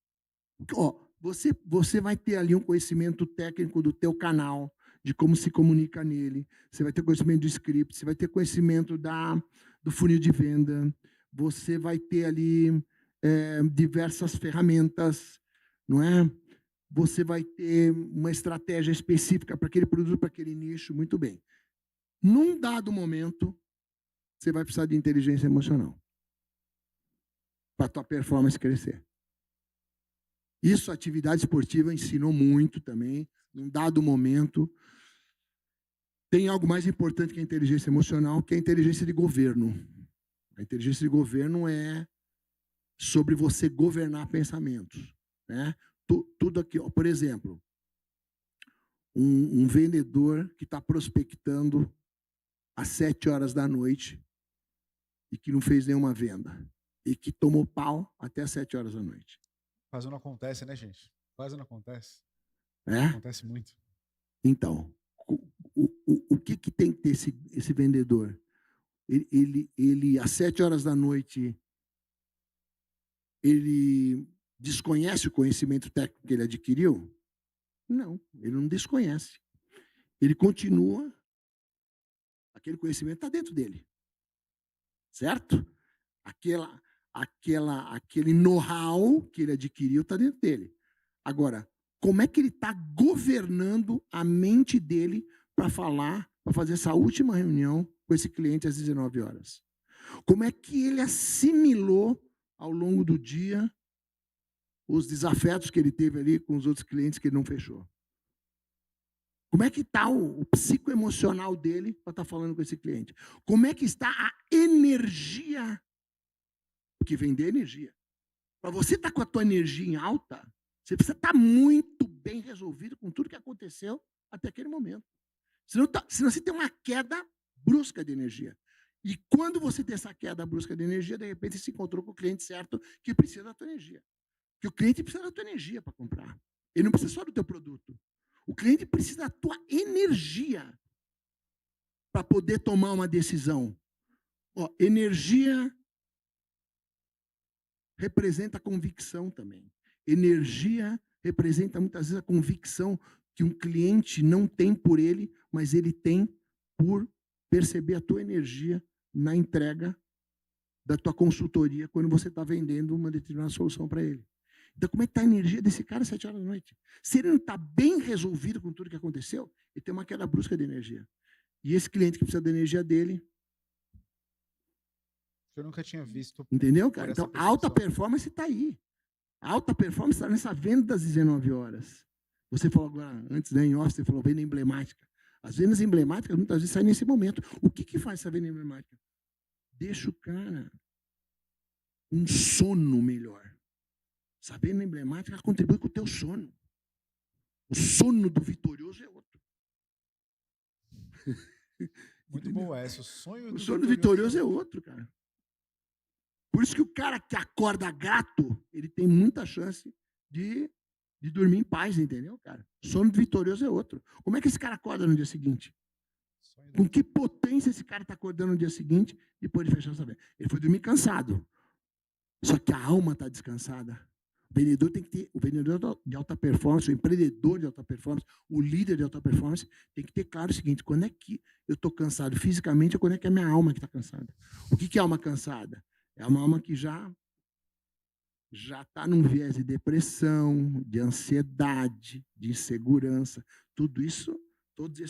Você vai ter ali um conhecimento técnico do teu canal, de como se comunica nele, você vai ter conhecimento do script, você vai ter conhecimento do funil de venda, você vai ter ali diversas ferramentas, não é? Você vai ter uma estratégia específica para aquele produto, para aquele nicho, muito bem. Num dado momento, você vai precisar de inteligência emocional para a tua performance crescer. Isso a atividade esportiva ensinou muito também. Num dado momento, tem algo mais importante que a inteligência emocional, que é a inteligência de governo. A inteligência de governo é sobre você governar pensamentos, né? Tudo aqui, por exemplo, um vendedor que está prospectando às 7 horas da noite e que não fez nenhuma venda e que tomou pau até às 7 horas da noite. Quase não acontece, né, gente? Quase não acontece. Né? Acontece muito. Então, o que tem que ter esse vendedor? Ele às 7 horas da noite, ele desconhece o conhecimento técnico que ele adquiriu? Não, ele não desconhece. Ele continua, aquele conhecimento está dentro dele, certo? Aquele know-how que ele adquiriu está dentro dele. Agora, como é que ele está governando a mente dele para fazer essa última reunião com esse cliente às 19 horas? Como é que ele assimilou ao longo do dia os desafetos que ele teve ali com os outros clientes que ele não fechou? Como é que está o psicoemocional dele para estar falando com esse cliente? Como é que está a energia? Porque vender energia. Para você estar com a tua energia em alta, você precisa estar muito bem resolvido com tudo que aconteceu até aquele momento. Senão você tem uma queda brusca de energia. E quando você tem essa queda brusca de energia, de repente você se encontrou com o cliente certo que precisa da tua energia. Porque o cliente precisa da tua energia para comprar. Ele não precisa só do teu produto. O cliente precisa da tua energia para poder tomar uma decisão. Energia representa convicção também. Energia representa muitas vezes a convicção que um cliente não tem por ele, mas ele tem por perceber a tua energia na entrega da tua consultoria quando você está vendendo uma determinada solução para ele. Então, como é que está a energia desse cara às 7 horas da noite? Se ele não está bem resolvido com tudo que aconteceu, ele tem uma queda brusca de energia. E esse cliente que precisa da energia dele... Eu nunca tinha visto. Entendeu, cara? Então, a alta performance está aí. A alta performance está nessa venda das 19 horas. Você falou agora, antes, né, em off, você falou venda emblemática. As vendas emblemáticas, muitas vezes, saem nesse momento. O que faz essa venda emblemática? Deixa o cara um sono melhor. Essa venda emblemática contribui com o teu sono. O sono do vitorioso é outro. Muito bom essa. O sono do vitorioso é outro, cara. Por isso que o cara que acorda grato, ele tem muita chance de dormir em paz, entendeu, cara? Sono vitorioso é outro. Como é que esse cara acorda no dia seguinte? Com que potência esse cara está acordando no dia seguinte depois de fechar essa venda? Ele foi dormir cansado. Só que a alma está descansada. O vendedor tem que ter, o vendedor de alta performance, o empreendedor de alta performance, o líder de alta performance, tem que ter claro o seguinte: quando é que eu estou cansado fisicamente ou quando é que é a minha alma que está cansada? O que é alma cansada? É uma alma que já está num viés de depressão, de ansiedade, de insegurança. Tudo isso, todos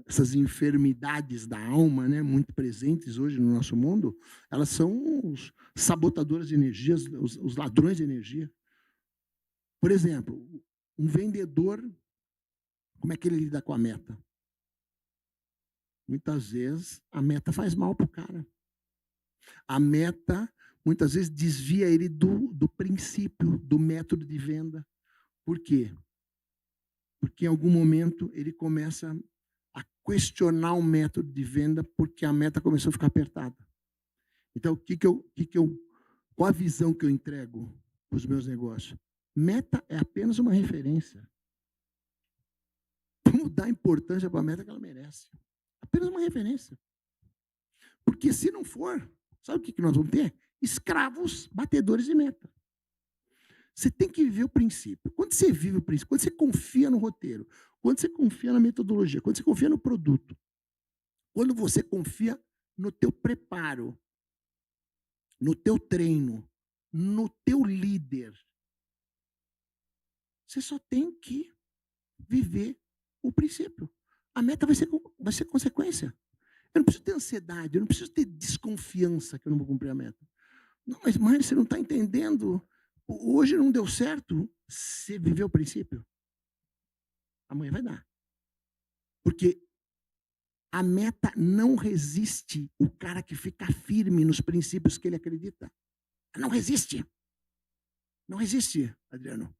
essas enfermidades da alma, né, muito presentes hoje no nosso mundo, elas são os sabotadores de energia, os ladrões de energia. Por exemplo, um vendedor, como é que ele lida com a meta? Muitas vezes a meta faz mal para o cara. A meta, muitas vezes, desvia ele do princípio, do método de venda. Por quê? Porque em algum momento ele começa a questionar o método de venda porque a meta começou a ficar apertada. Então, qual a visão que eu entrego para os meus negócios? Meta é apenas uma referência. Vamos dar importância para a meta que ela merece. Apenas uma referência. Porque se não for, sabe o que nós vamos ter? Escravos batedores de meta. Você tem que viver o princípio. Quando você vive o princípio, quando você confia no roteiro, quando você confia na metodologia, quando você confia no produto, quando você confia no teu preparo, no teu treino, no teu líder, você só tem que viver o princípio. A meta vai ser consequência. Eu não preciso ter ansiedade, eu não preciso ter desconfiança que eu não vou cumprir a meta. Não, mas Mário, você não está entendendo. Hoje não deu certo. Você viveu o princípio? Amanhã vai dar. Porque a meta não resiste o cara que fica firme nos princípios que ele acredita. Não resiste. Não resiste, Adriano.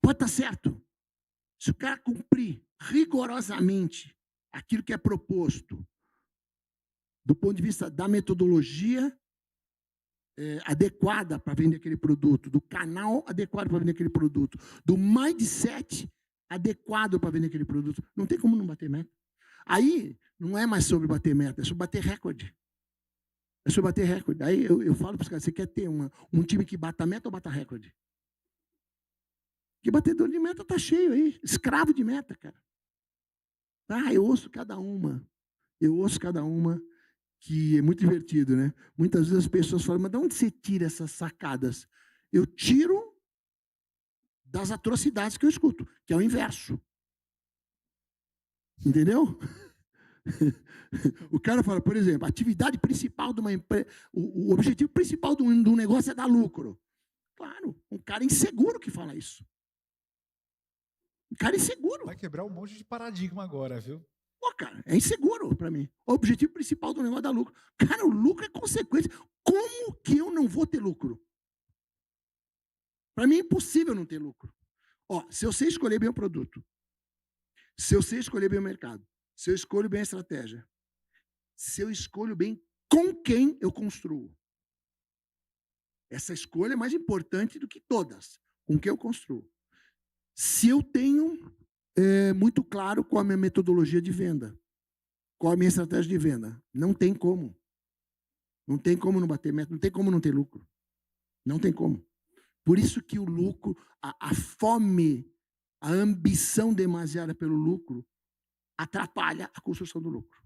Pode estar certo. Se o cara cumprir rigorosamente aquilo que é proposto, do ponto de vista da metodologia, adequada para vender aquele produto, do canal adequado para vender aquele produto, do mindset adequado para vender aquele produto. Não tem como não bater meta. Aí, não é mais sobre bater meta, é sobre bater recorde. É sobre bater recorde. Aí eu falo para os caras, você quer ter um time que bata meta ou bata recorde? Que batedor de meta tá cheio aí, escravo de meta, cara. Eu ouço cada uma. Eu ouço cada uma, que é muito divertido, né? Muitas vezes as pessoas falam, mas de onde você tira essas sacadas? Eu tiro das atrocidades que eu escuto, que é o inverso. Entendeu? O cara fala, por exemplo, a atividade principal de uma empresa, o objetivo principal de um negócio é dar lucro. Claro, um cara inseguro que fala isso. Um cara inseguro. Vai quebrar um monte de paradigma agora, viu? Pô, cara, é inseguro para mim. O objetivo principal do negócio é dar lucro. Cara, o lucro é consequência. Como que eu não vou ter lucro? Para mim é impossível não ter lucro. Se eu sei escolher bem o produto, se eu sei escolher bem o mercado, se eu escolho bem a estratégia, se eu escolho bem com quem eu construo. Essa escolha é mais importante do que todas. Com quem eu construo. Se eu tenho muito claro qual a minha metodologia de venda, qual a minha estratégia de venda, não tem como. Não tem como não bater meta, não tem como não ter lucro. Não tem como. Por isso que o lucro, a fome, a ambição demasiada pelo lucro, atrapalha a construção do lucro.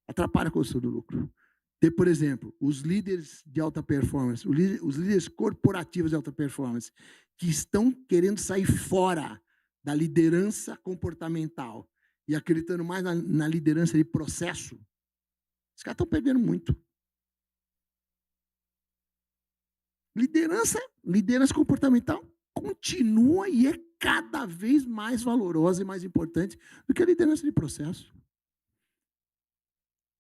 Atrapalha a construção do lucro. Tem, por exemplo, os líderes de alta performance, os líderes corporativos de alta performance, que estão querendo sair fora da liderança comportamental e acreditando mais na liderança de processo, os caras estão perdendo muito. Liderança comportamental continua e é cada vez mais valorosa e mais importante do que a liderança de processo.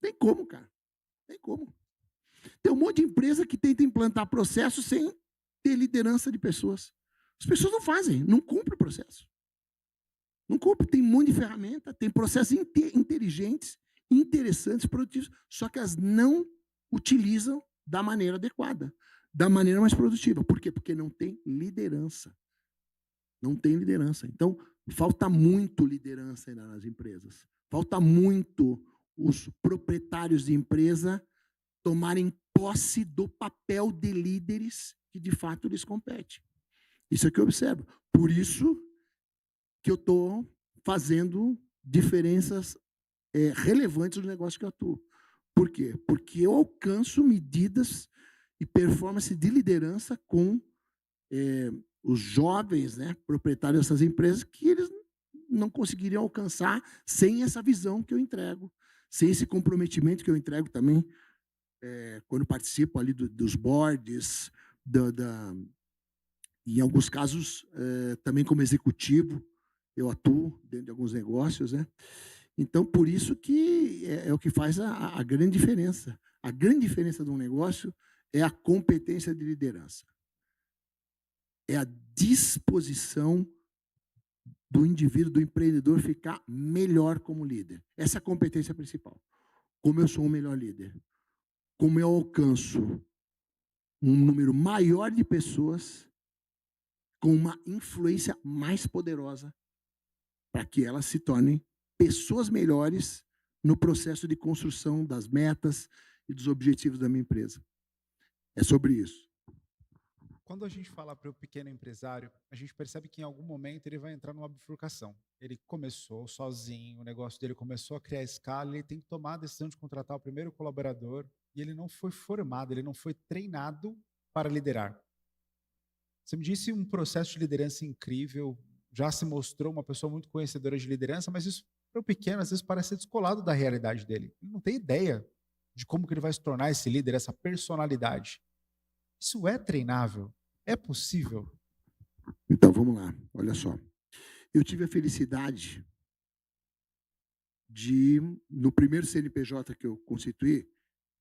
Tem como, cara. Tem como. Tem um monte de empresa que tenta implantar processo sem ter liderança de pessoas. As pessoas não fazem, não cumprem o processo. Não cumpre, tem um monte de ferramenta, tem processos inteligentes, interessantes, produtivos, só que elas não utilizam da maneira adequada, da maneira mais produtiva. Por quê? Porque não tem liderança. Não tem liderança. Então, falta muito liderança ainda nas empresas. Falta muito os proprietários de empresa tomarem posse do papel de líderes que, de fato, lhes compete. Isso é que eu observo. Por isso que eu estou fazendo diferenças relevantes no negócio que eu atuo. Por quê? Porque eu alcanço medidas e performance de liderança com os jovens, né, proprietários dessas empresas, que eles não conseguiriam alcançar sem essa visão que eu entrego, sem esse comprometimento que eu entrego também, quando participo ali dos boards, em alguns casos, também como executivo, eu atuo dentro de alguns negócios, né? Então, por isso que é o que faz a grande diferença. A grande diferença de um negócio é a competência de liderança. É a disposição do indivíduo, do empreendedor, ficar melhor como líder. Essa é a competência principal. Como eu sou um melhor líder. Como eu alcanço um número maior de pessoas com uma influência mais poderosa para que elas se tornem pessoas melhores no processo de construção das metas e dos objetivos da minha empresa. É sobre isso. Quando a gente fala para o pequeno empresário, a gente percebe que em algum momento ele vai entrar numa bifurcação. Ele começou sozinho, o negócio dele começou a criar escala, ele tem que tomar a decisão de contratar o primeiro colaborador e ele não foi formado, ele não foi treinado para liderar. Você me disse um processo de liderança incrível, já se mostrou uma pessoa muito conhecedora de liderança, mas isso para o pequeno às vezes parece ser descolado da realidade dele. Ele não tem ideia de como que ele vai se tornar esse líder, essa personalidade. Isso é treinável? É possível? Então, vamos lá. Olha só. Eu tive a felicidade de, no primeiro CNPJ que eu constituí,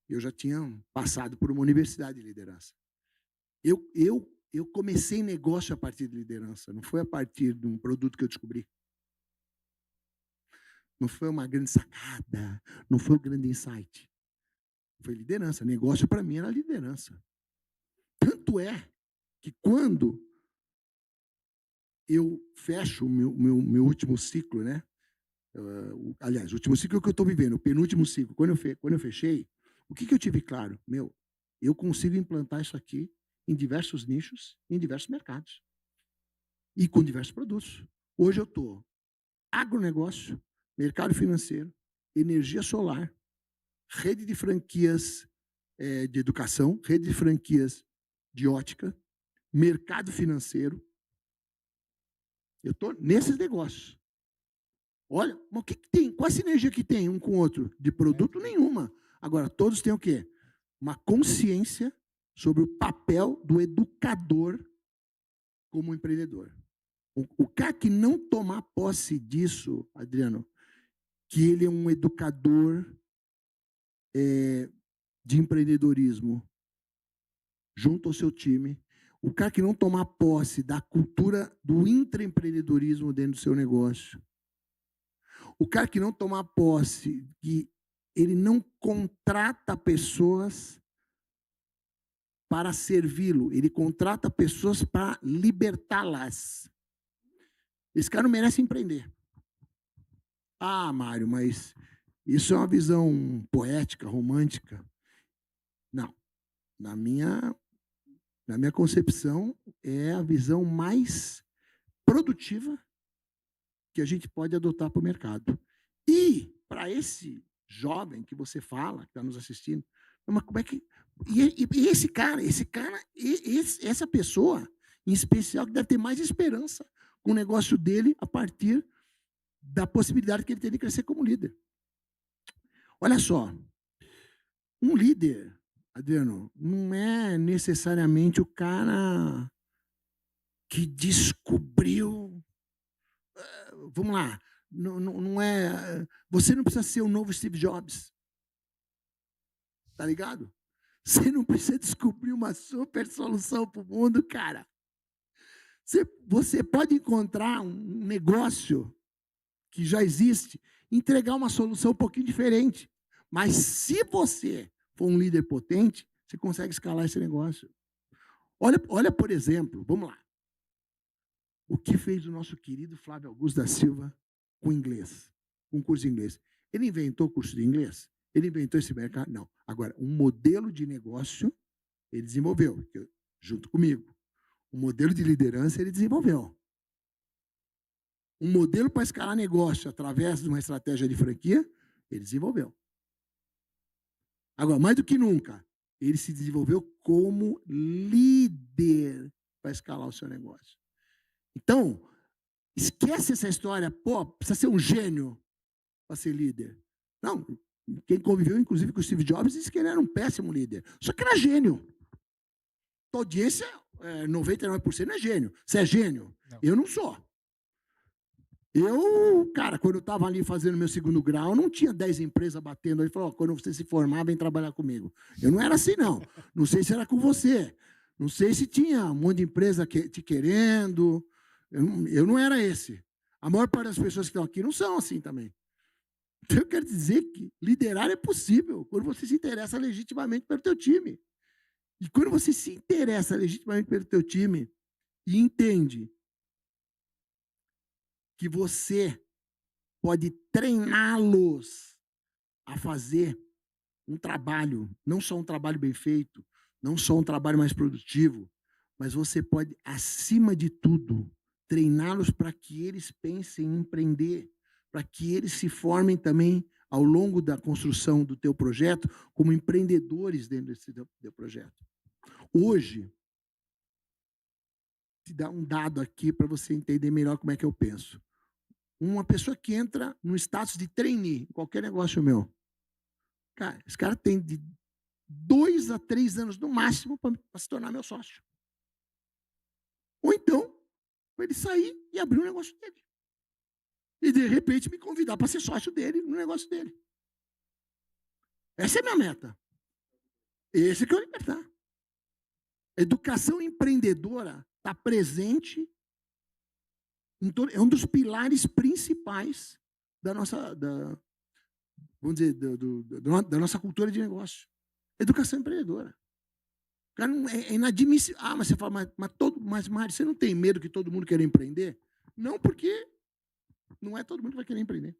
eu já tinha passado por uma universidade de liderança. Eu comecei negócio a partir de liderança, não foi a partir de um produto que eu descobri. Não foi uma grande sacada, não foi um grande insight. Foi liderança. Negócio, para mim, era liderança. Tanto é que quando eu fecho o meu último ciclo, né? Aliás, o último ciclo que eu estou vivendo, o penúltimo ciclo, quando eu fechei, o que eu tive claro? Eu consigo implantar isso aqui em diversos nichos, em diversos mercados e com diversos produtos. Hoje eu estou agronegócio, mercado financeiro, energia solar, rede de franquias de educação, rede de franquias de ótica, mercado financeiro. Eu estou nesses negócios. Olha, mas o que tem? Qual a sinergia que tem um com o outro? De produto, nenhuma. Agora, todos têm o quê? Uma consciência sobre o papel do educador como empreendedor. O cara que não tomar posse disso, Adriano, que ele é um educador de empreendedorismo junto ao seu time, o cara que não tomar posse da cultura do intraempreendedorismo dentro do seu negócio, o cara que não tomar posse, que ele não contrata pessoas para servi-lo, ele contrata pessoas para libertá-las. Esse cara não merece empreender. Ah, Mário, mas isso é uma visão poética, romântica. Não. Na minha concepção, é a visão mais produtiva que a gente pode adotar para o mercado. E, para esse jovem que você fala, que está nos assistindo, mas como é que... E essa pessoa, em especial, que deve ter mais esperança com o negócio dele a partir da possibilidade que ele tem de crescer como líder. Olha só, um líder, Adriano, não é necessariamente o cara que descobriu... Vamos lá, não é... Você não precisa ser o novo Steve Jobs. Tá ligado? Você não precisa descobrir uma super solução para o mundo, cara. Você pode encontrar um negócio que já existe, entregar uma solução um pouquinho diferente. Mas se você for um líder potente, você consegue escalar esse negócio. Olha, por exemplo, vamos lá. O que fez o nosso querido Flávio Augusto da Silva com inglês, com um curso de inglês? Ele inventou o curso de inglês? Ele inventou esse mercado? Não. Agora, um modelo de negócio ele desenvolveu, junto comigo. Um modelo de liderança ele desenvolveu. Um modelo para escalar negócio através de uma estratégia de franquia, ele desenvolveu. Agora, mais do que nunca, ele se desenvolveu como líder para escalar o seu negócio. Então, esquece essa história, precisa ser um gênio para ser líder. Não, quem conviveu, inclusive, com o Steve Jobs, disse que ele era um péssimo líder. Só que era gênio. A audiência, 99% não é gênio. Você é gênio? Não. Eu não sou. Cara, quando eu estava ali fazendo meu segundo grau, não tinha 10 empresas batendo. Ele falou, quando você se formar, vem trabalhar comigo. Eu não era assim, não. Não sei se era com você. Não sei se tinha um monte de empresa te querendo. Eu não era esse. A maior parte das pessoas que estão aqui não são assim também. Então, eu quero dizer que liderar é possível quando você se interessa legitimamente pelo teu time. E quando você se interessa legitimamente pelo teu time e entende que você pode treiná-los a fazer um trabalho, não só um trabalho bem feito, não só um trabalho mais produtivo, mas você pode, acima de tudo, treiná-los para que eles pensem em empreender, para que eles se formem também ao longo da construção do teu projeto como empreendedores dentro desse teu projeto. Hoje, te dar um dado aqui para você entender melhor como é que eu penso. Uma pessoa que entra no status de trainee, em qualquer negócio meu, cara, esse cara tem de 2 a 3 anos no máximo para se tornar meu sócio. Ou então, para ele sair e abrir um negócio dele. E, de repente, me convidar para ser sócio dele no negócio dele. Essa é a minha meta. Esse que é o libertar. Educação empreendedora está presente, é um dos pilares principais da nossa, vamos dizer, da nossa cultura de negócio. Educação empreendedora. Cara, não, é inadmissível. Ah, mas você fala, mas Mário, você não tem medo que todo mundo queira empreender? Não, porque não é todo mundo que vai querer empreender.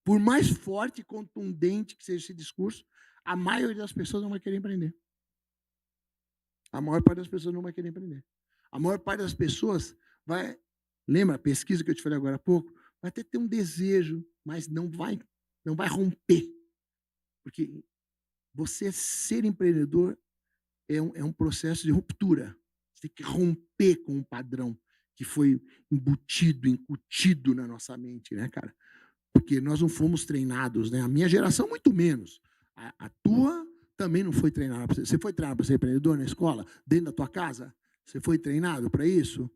Por mais forte e contundente que seja esse discurso, a maioria das pessoas não vai querer empreender. A maior parte das pessoas não vai querer empreender. A maior parte das pessoas vai... Lembra a pesquisa que eu te falei agora há pouco? Vai até ter um desejo, mas não vai romper. Porque você ser empreendedor é um processo de ruptura. Você tem que romper com um padrão que foi embutido, incutido na nossa mente, né, cara? Porque nós não fomos treinados, né? A minha geração, muito menos. A tua também não foi treinada para você. Você foi treinado para ser empreendedor na escola? Dentro da tua casa? Você foi treinado para isso?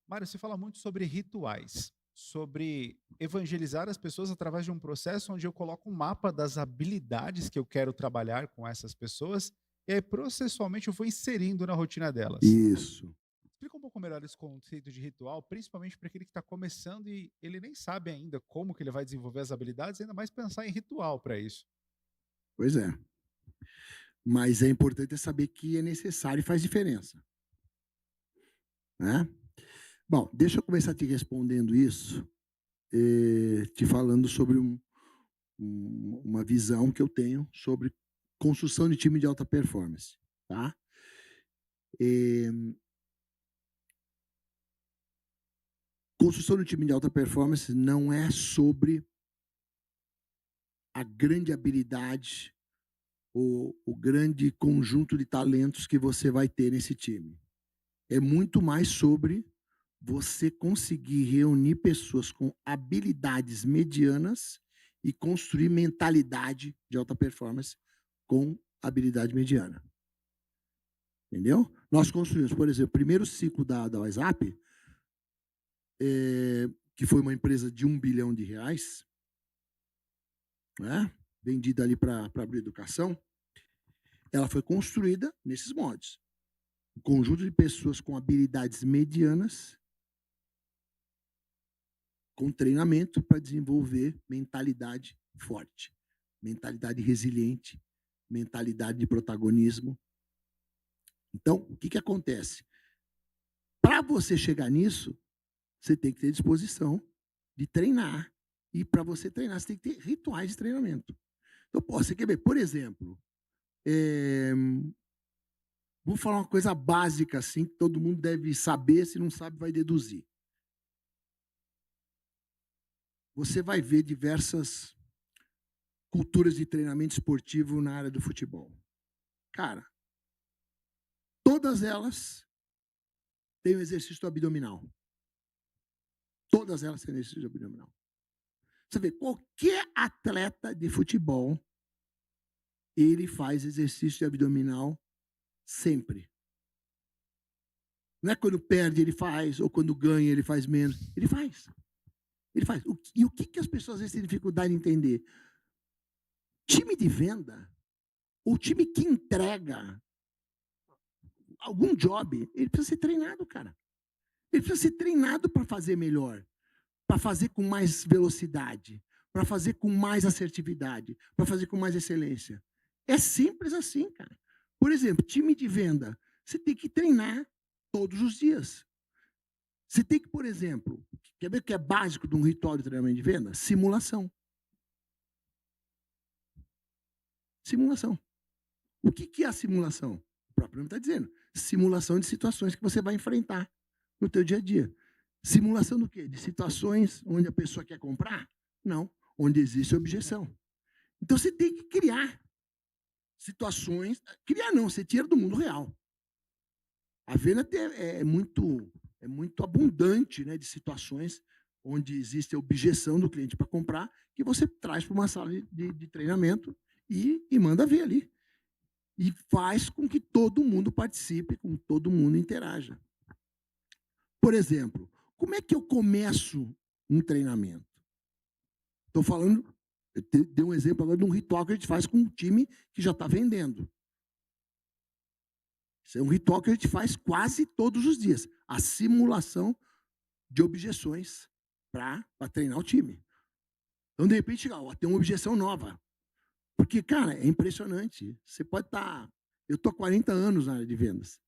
Mário, você fala muito sobre rituais, sobre evangelizar as pessoas através de um processo onde eu coloco um mapa das habilidades que eu quero trabalhar com essas pessoas, e aí processualmente eu vou inserindo na rotina delas. Isso. Explica um pouco melhor esse conceito de ritual, principalmente para aquele que está começando e ele nem sabe ainda como que ele vai desenvolver as habilidades, ainda mais pensar em ritual para isso. Pois é. Mas é importante saber que é necessário e faz diferença. Né? Bom, deixa eu começar te respondendo isso, te falando sobre uma visão que eu tenho sobre construção de time de alta performance. Tá? Construção de time de alta performance não é sobre a grande habilidade ou o grande conjunto de talentos que você vai ter nesse time. É muito mais sobre você conseguir reunir pessoas com habilidades medianas e construir mentalidade de alta performance com habilidade mediana. Entendeu? Nós construímos, por exemplo, o primeiro ciclo da WhatsApp, que foi uma empresa de R$1 bilhão, né? Vendida ali para abrir educação, ela foi construída nesses modos. Um conjunto de pessoas com habilidades medianas, com treinamento para desenvolver mentalidade forte, mentalidade resiliente, mentalidade de protagonismo. Então, o que acontece? Para você chegar nisso, você tem que ter disposição de treinar. E para você treinar, você tem que ter rituais de treinamento. Então, você quer ver, por exemplo, vou falar uma coisa básica assim, que todo mundo deve saber, se não sabe, vai deduzir. Você vai ver diversas culturas de treinamento esportivo na área do futebol. Cara, todas elas têm o exercício abdominal. Todas elas têm exercício abdominal. Você vê, qualquer atleta de futebol, ele faz exercício abdominal sempre. Não é quando perde ele faz, ou quando ganha ele faz menos. Ele faz. Ele faz. E o que as pessoas às vezes têm dificuldade em entender? Time de venda, o time que entrega algum job, ele precisa ser treinado, cara. Ele precisa ser treinado para fazer melhor, para fazer com mais velocidade, para fazer com mais assertividade, para fazer com mais excelência. É simples assim, cara. Por exemplo, time de venda, você tem que treinar todos os dias. Você tem que, por exemplo, quer ver o que é básico de um ritual de treinamento de venda? Simulação. Simulação. O que é a simulação? O próprio nome está dizendo. Simulação de situações que você vai enfrentar no teu dia a dia. Simulação do quê? De situações onde a pessoa quer comprar? Não. Onde existe objeção. Então você tem que criar situações. Criar não, você tira do mundo real. A venda é muito abundante, né, de situações onde existe a objeção do cliente para comprar, que você traz para uma sala de treinamento e manda ver ali. E faz com que todo mundo participe, com que todo mundo interaja. Por exemplo, como é que eu começo um treinamento? Estou falando, eu dei um exemplo agora de um ritual que a gente faz com um time que já está vendendo. Isso é um ritual que a gente faz quase todos os dias. A simulação de objeções para treinar o time. Então, de repente, tem uma objeção nova. Porque, cara, é impressionante. Você pode estar... Eu estou há 40 anos na área de vendas.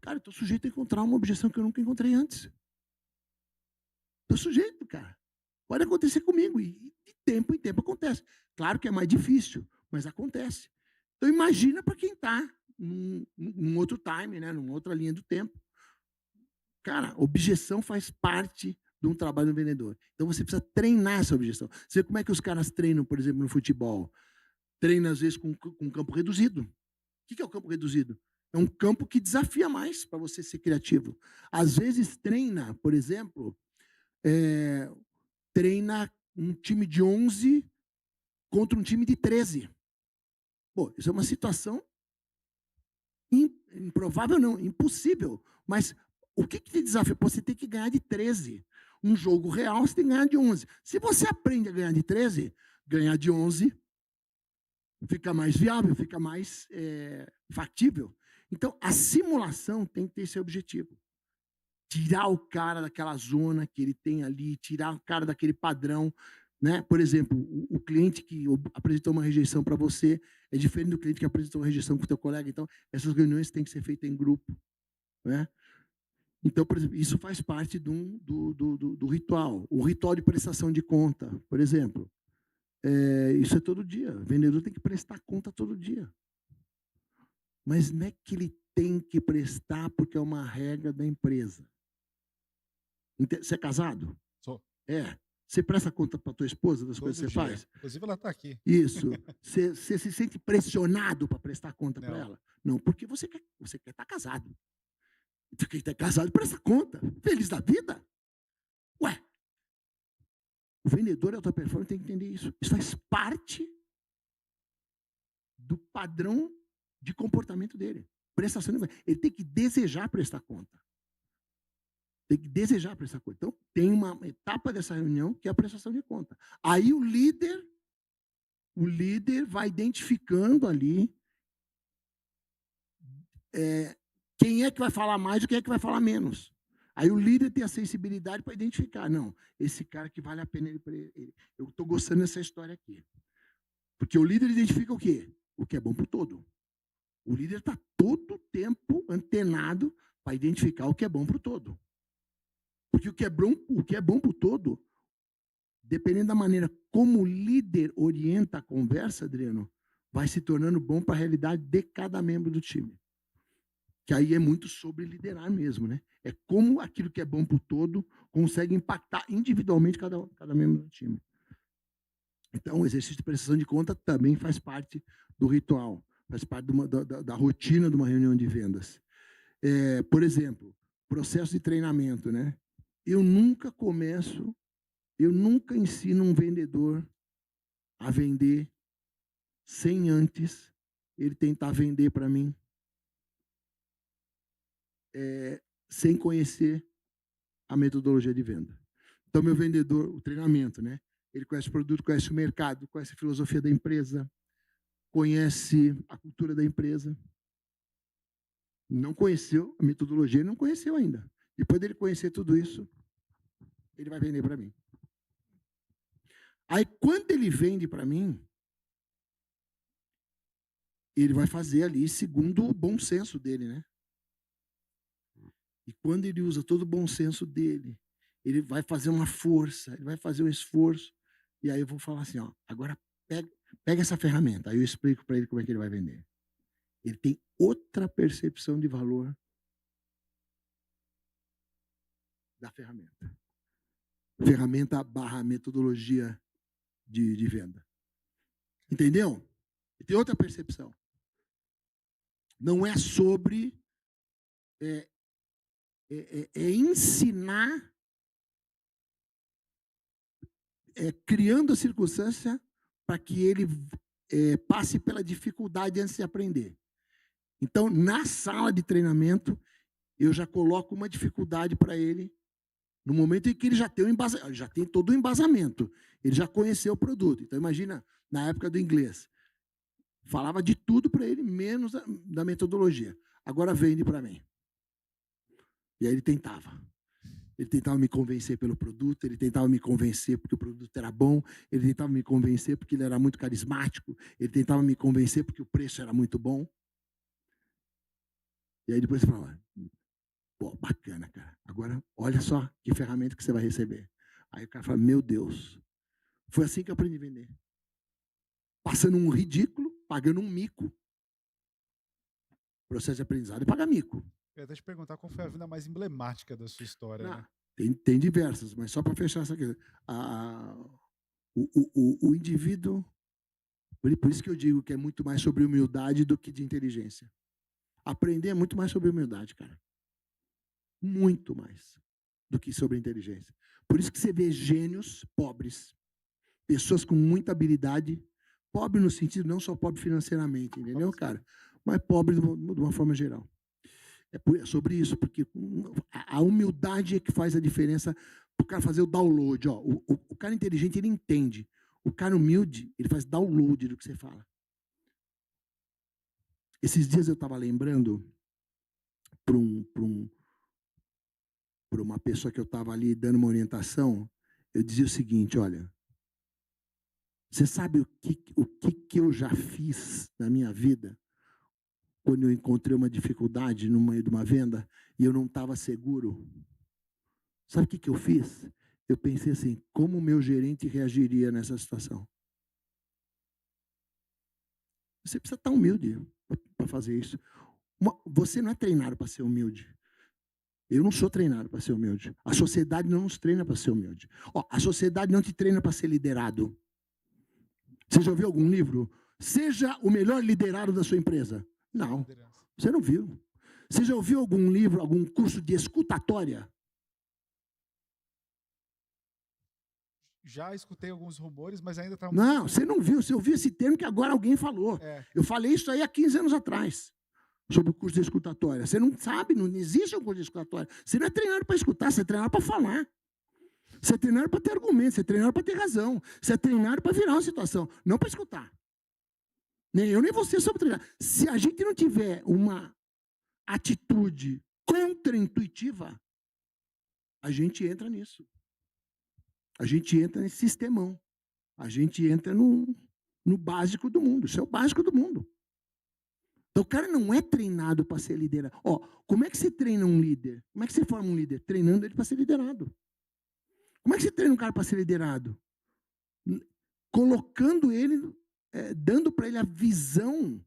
Cara, estou sujeito a encontrar uma objeção que eu nunca encontrei antes. Estou sujeito, cara. Pode acontecer comigo. E de tempo em tempo acontece. Claro que é mais difícil, mas acontece. Então, imagina para quem está num outro time, né? Numa outra linha do tempo. Cara, objeção faz parte de um trabalho do vendedor. Então, você precisa treinar essa objeção. Você vê como é que os caras treinam, por exemplo, no futebol? Treina, às vezes, com campo reduzido. O que é o campo reduzido? É um campo que desafia mais para você ser criativo. Às vezes, treina, por exemplo, treina um time de 11 contra um time de 13. Pô, isso é uma situação improvável, não, impossível. Mas o que te desafia? Você tem que ganhar de 13. Um jogo real, você tem que ganhar de 11. Se você aprende a ganhar de 13, ganhar de 11 fica mais viável, fica mais factível. Então, a simulação tem que ter esse objetivo. Tirar o cara daquela zona que ele tem ali, tirar o cara daquele padrão. Né? Por exemplo, o cliente que apresentou uma rejeição para você é diferente do cliente que apresentou uma rejeição para o teu colega. Então, essas reuniões têm que ser feitas em grupo. Né? Então, por exemplo, isso faz parte do ritual. O ritual de prestação de conta, por exemplo. Isso é todo dia. O vendedor tem que prestar conta todo dia. Mas não é que ele tem que prestar porque é uma regra da empresa. Você é casado? Sou. Você presta conta para a tua esposa das coisas que você faz? Inclusive, ela está aqui. Isso. Você se sente pressionado para prestar conta para ela? Não, porque você quer estar casado. Quem está casado presta conta. Feliz da vida. Ué. O vendedor e a alta performance tem que entender isso. Isso faz parte do padrão de comportamento dele. Prestação de conta. Ele tem que desejar prestar conta. Tem que desejar prestar conta. Então, tem uma etapa dessa reunião que é a prestação de conta. Aí o líder vai identificando ali quem é que vai falar mais e quem é que vai falar menos. Aí o líder tem a sensibilidade para identificar. Não, esse cara que vale a pena ele. Eu estou gostando dessa história aqui. Porque o líder identifica o quê? O que é bom para o todo. O líder está todo o tempo antenado para identificar o que é bom para o todo. Porque o que é bom para o todo, dependendo da maneira como o líder orienta a conversa, Adriano, vai se tornando bom para a realidade de cada membro do time. Que aí é muito sobre liderar mesmo, né? É como aquilo que é bom para o todo consegue impactar individualmente cada membro do time. Então, o exercício de prestação de conta também faz parte do ritual, faz parte da rotina de uma reunião de vendas. Por exemplo, processo de treinamento, né? Eu nunca ensino um vendedor a vender sem antes ele tentar vender para mim, sem conhecer a metodologia de venda. Então, meu vendedor, o treinamento, né? Ele conhece o produto, conhece o mercado, conhece a filosofia da empresa, conhece a cultura da empresa. Não conheceu a metodologia, ele não conheceu ainda. Depois dele conhecer tudo isso, ele vai vender para mim. Aí, quando ele vende para mim, ele vai fazer ali segundo o bom senso dele, né? E quando ele usa todo o bom senso dele, ele vai fazer uma força, ele vai fazer um esforço. E aí eu vou falar assim, ó, agora pega essa ferramenta. Aí eu explico para ele como é que ele vai vender. Ele tem outra percepção de valor da ferramenta. Ferramenta / metodologia de venda. Entendeu? Ele tem outra percepção. Não é sobre ensinar, criando a circunstância para que ele passe pela dificuldade antes de aprender. Então, na sala de treinamento, eu já coloco uma dificuldade para ele, no momento em que ele já tem já tem todo o embasamento, ele já conheceu o produto. Então, imagina, na época do inglês, falava de tudo para ele, menos da metodologia. Agora vende para mim. E aí ele tentava. Ele tentava me convencer pelo produto, ele tentava me convencer porque o produto era bom, ele tentava me convencer porque ele era muito carismático, ele tentava me convencer porque o preço era muito bom. E aí depois você fala, pô, bacana, cara. Agora, olha só que ferramenta que você vai receber. Aí o cara fala, meu Deus, foi assim que eu aprendi a vender. Passando um ridículo, pagando um mico. Processo de aprendizado é pagar mico. Eu ia até te perguntar qual foi a venda mais emblemática da sua história, Não, né? tem diversas, mas só para fechar essa questão. O indivíduo, por isso que eu digo que é muito mais sobre humildade do que de inteligência. Aprender é muito mais sobre humildade, cara. Muito mais do que sobre inteligência. Por isso que você vê gênios pobres, pessoas com muita habilidade, pobre no sentido não só pobre financeiramente, entendeu, cara? Mas pobre de uma forma geral. É sobre isso, porque a humildade é que faz a diferença para o cara fazer o download. Ó, o cara inteligente, ele entende. O cara humilde, ele faz download do que você fala. Esses dias eu estava lembrando para uma pessoa que eu estava ali dando uma orientação, eu dizia o seguinte, olha, você sabe o que eu já fiz na minha vida quando eu encontrei uma dificuldade no meio de uma venda e eu não estava seguro? Sabe o que eu fiz? Eu pensei assim, como o meu gerente reagiria nessa situação? Você precisa estar humilde para fazer isso. Você não é treinado para ser humilde. Eu não sou treinado para ser humilde. A sociedade não nos treina para ser humilde. Ó, a sociedade não te treina para ser liderado. Você já ouviu algum livro? Seja o melhor liderado da sua empresa. Não, você não viu. Você já ouviu algum livro, algum curso de escutatória? Já escutei alguns rumores, mas ainda está Não, você não viu. Você ouviu esse termo que agora alguém falou. É. Eu falei isso aí há 15 anos atrás, sobre o curso de escutatória. Você não sabe, não existe um curso de escutatória. Você não é treinado para escutar, você é treinado para falar. Você é treinado para ter argumento, você é treinado para ter razão. Você é treinado para virar uma situação, não para escutar. Nem eu, nem você somos treinados. Se a gente não tiver uma atitude contraintuitiva, a gente entra nisso. A gente entra nesse sistemão. A gente entra no básico do mundo. Isso é o básico do mundo. Então, o cara não é treinado para ser liderado. Ó, como é que você treina um líder? Como é que você forma um líder? Treinando ele para ser liderado. Como é que você treina um cara para ser liderado? Colocando ele, dando para ele a visão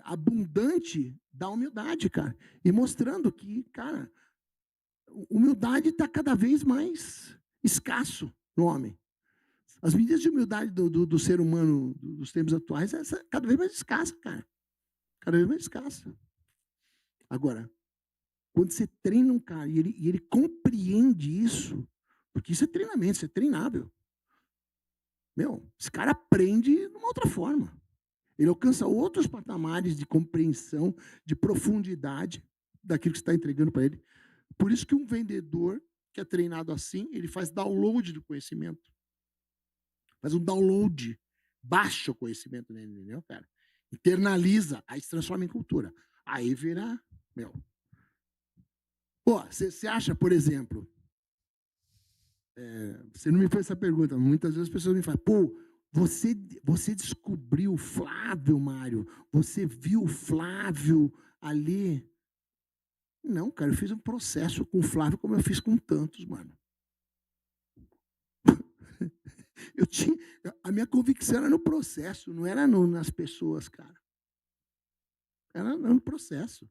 abundante da humildade, cara. E mostrando que, cara, humildade está cada vez mais escasso no homem. As medidas de humildade do ser humano dos tempos atuais é cada vez mais escassa, cara. Cada vez mais escassa. Agora, quando você treina um cara e ele compreende isso, porque isso é treinamento, isso é treinável. Meu, esse cara aprende de uma outra forma. Ele alcança outros patamares de compreensão, de profundidade daquilo que você está entregando para ele. Por isso que um vendedor que é treinado assim, ele faz download do conhecimento. Faz um download, baixa o conhecimento nele, entendeu, cara? Internaliza, aí se transforma em cultura. Aí vira, meu. Pô, você acha, por exemplo, você não me fez essa pergunta, muitas vezes as pessoas me falam, pô, você descobriu o Flávio, Mário? Você viu o Flávio ali? Não, cara, eu fiz um processo com o Flávio como eu fiz com tantos, mano. A minha convicção era no processo, não era nas pessoas, cara. Era no processo.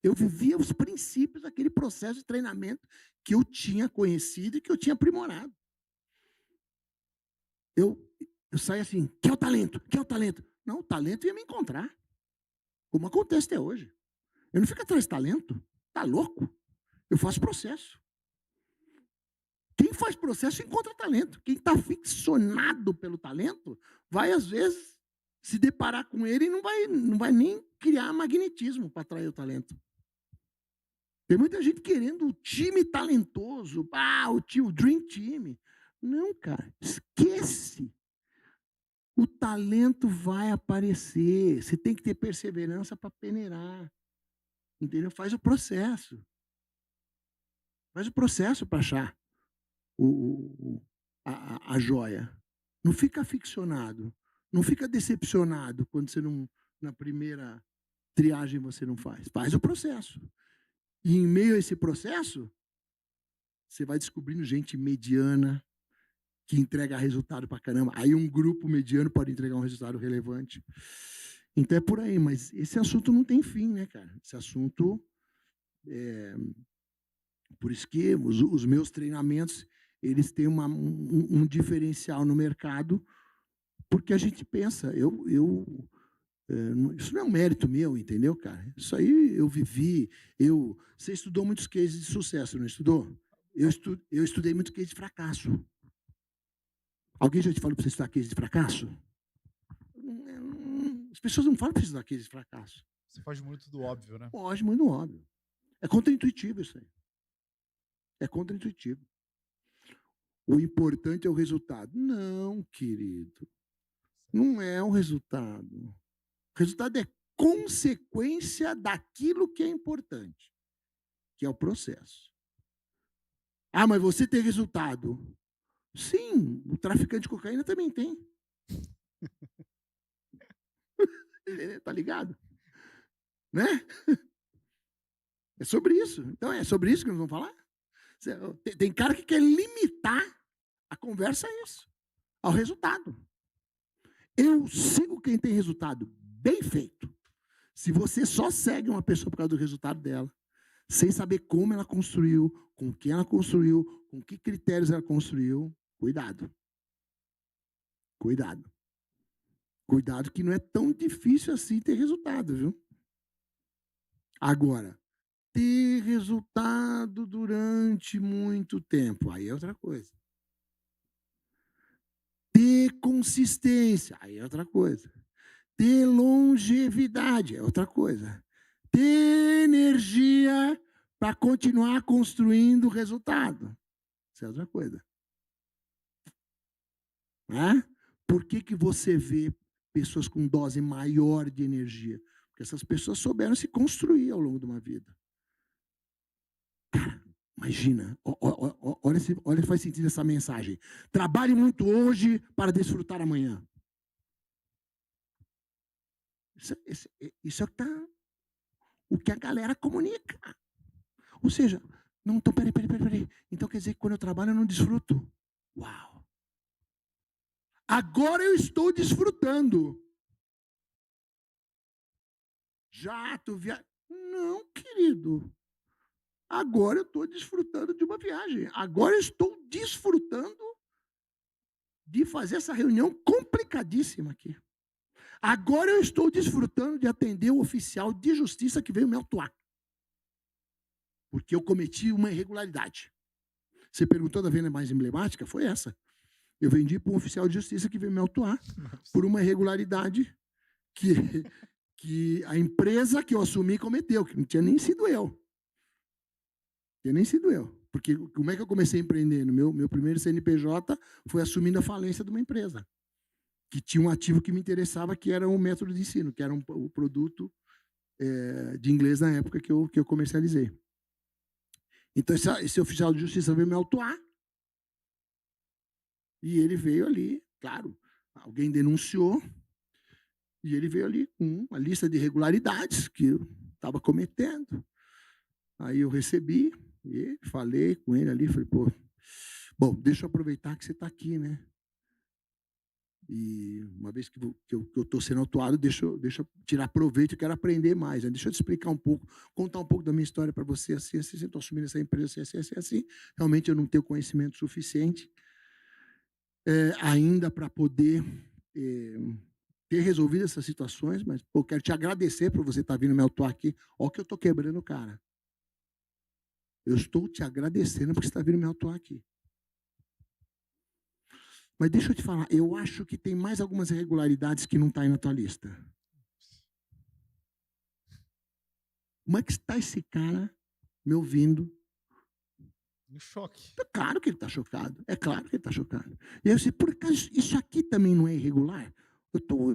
Eu vivia os princípios daquele processo de treinamento que eu tinha conhecido e que eu tinha aprimorado. Eu saí assim, que é o talento? Que é o talento? Não, o talento ia me encontrar. Como acontece até hoje. Eu não fico atrás de talento. Tá louco? Eu faço processo. Quem faz processo encontra talento. Quem está ficcionado pelo talento vai, às vezes, se deparar com ele e não vai nem criar magnetismo para atrair o talento. Tem muita gente querendo o time talentoso, o Dream Team. Não, cara, esquece. O talento vai aparecer. Você tem que ter perseverança para peneirar. Entendeu? Faz o processo. Faz o processo para achar a joia. Não fica ficcionado. Não fica decepcionado quando você não, na primeira triagem você não faz. Faz o processo. E em meio a esse processo, você vai descobrindo gente mediana que entrega resultado para caramba. Aí um grupo mediano pode entregar um resultado relevante. Então é por aí, mas esse assunto não tem fim, né, cara? Esse assunto por isso que os meus treinamentos, eles têm um diferencial no mercado, porque a gente pensa, isso não é um mérito meu, entendeu, cara? Isso aí eu vivi, você estudou muitos cases de sucesso, não estudou? Eu estudei muito case de fracasso. Alguém já te falou para você estudar case de fracasso? As pessoas não falam para você estudar case de fracasso. Você foge muito do óbvio, né? Foge muito do óbvio. É contraintuitivo isso aí. É contraintuitivo. O importante é o resultado. Não, querido. Não é o resultado. O resultado é consequência daquilo que é importante, que é o processo. Ah, mas você tem resultado. Sim, o traficante de cocaína também tem. Tá ligado? Né? É sobre isso. Então, é sobre isso que nós vamos falar? Tem cara que quer limitar a conversa a isso, ao resultado. Eu sigo quem tem resultado bem feito. Se você só segue uma pessoa por causa do resultado dela, sem saber como ela construiu, com quem ela construiu, com que critérios ela construiu, cuidado. Cuidado. Cuidado que não é tão difícil assim ter resultado, viu? Agora, ter resultado durante muito tempo, aí é outra coisa. Ter consistência, aí é outra coisa. Ter longevidade, é outra coisa. Ter energia para continuar construindo resultado, isso é outra coisa. Né? Por que você vê pessoas com dose maior de energia? Porque essas pessoas souberam se construir ao longo de uma vida. Cara, imagina, olha se faz sentido essa mensagem. Trabalhe muito hoje para desfrutar amanhã. Isso é o que a galera comunica. Ou seja, não, então, peraí. Então quer dizer que quando eu trabalho eu não desfruto. Uau! Agora eu estou desfrutando. Jato, viagem. Não, querido. Agora eu estou desfrutando de uma viagem. Agora eu estou desfrutando de fazer essa reunião complicadíssima aqui. Agora eu estou desfrutando de atender o oficial de justiça que veio me autuar. Porque eu cometi uma irregularidade. Você perguntou da venda mais emblemática? Foi essa. Eu vendi para um oficial de justiça que veio me autuar por uma irregularidade que a empresa que eu assumi cometeu, que não tinha nem sido eu. Tinha nem sido eu. Porque como é que eu comecei a empreender? Meu primeiro CNPJ foi assumindo a falência de uma empresa, que tinha um ativo que me interessava, que era um método de ensino, que era o produto de inglês na época que eu comercializei. Então, esse oficial de justiça veio me autuar, e ele veio ali, claro, alguém denunciou, e ele veio ali com uma lista de irregularidades que eu estava cometendo. Aí eu recebi, e falei com ele ali, falei, pô, bom, deixa eu aproveitar que você está aqui, né? E uma vez que eu estou sendo autuado, deixa eu tirar proveito, eu quero aprender mais. Né? Deixa eu te explicar um pouco, contar um pouco da minha história para você, assim, estou assumindo essa empresa, assim. Realmente eu não tenho conhecimento suficiente ainda para poder ter resolvido essas situações, mas eu quero te agradecer por você estar vindo me autuar aqui. Olha o que eu estou quebrando, cara. Eu estou te agradecendo porque você está vindo me autuar aqui. Mas deixa eu te falar, eu acho que tem mais algumas irregularidades que não estão aí na tua lista. Como é que está esse cara me ouvindo? Em choque. É claro que ele está chocado. É claro que ele está chocado. E aí eu disse, por acaso, isso aqui também não é irregular?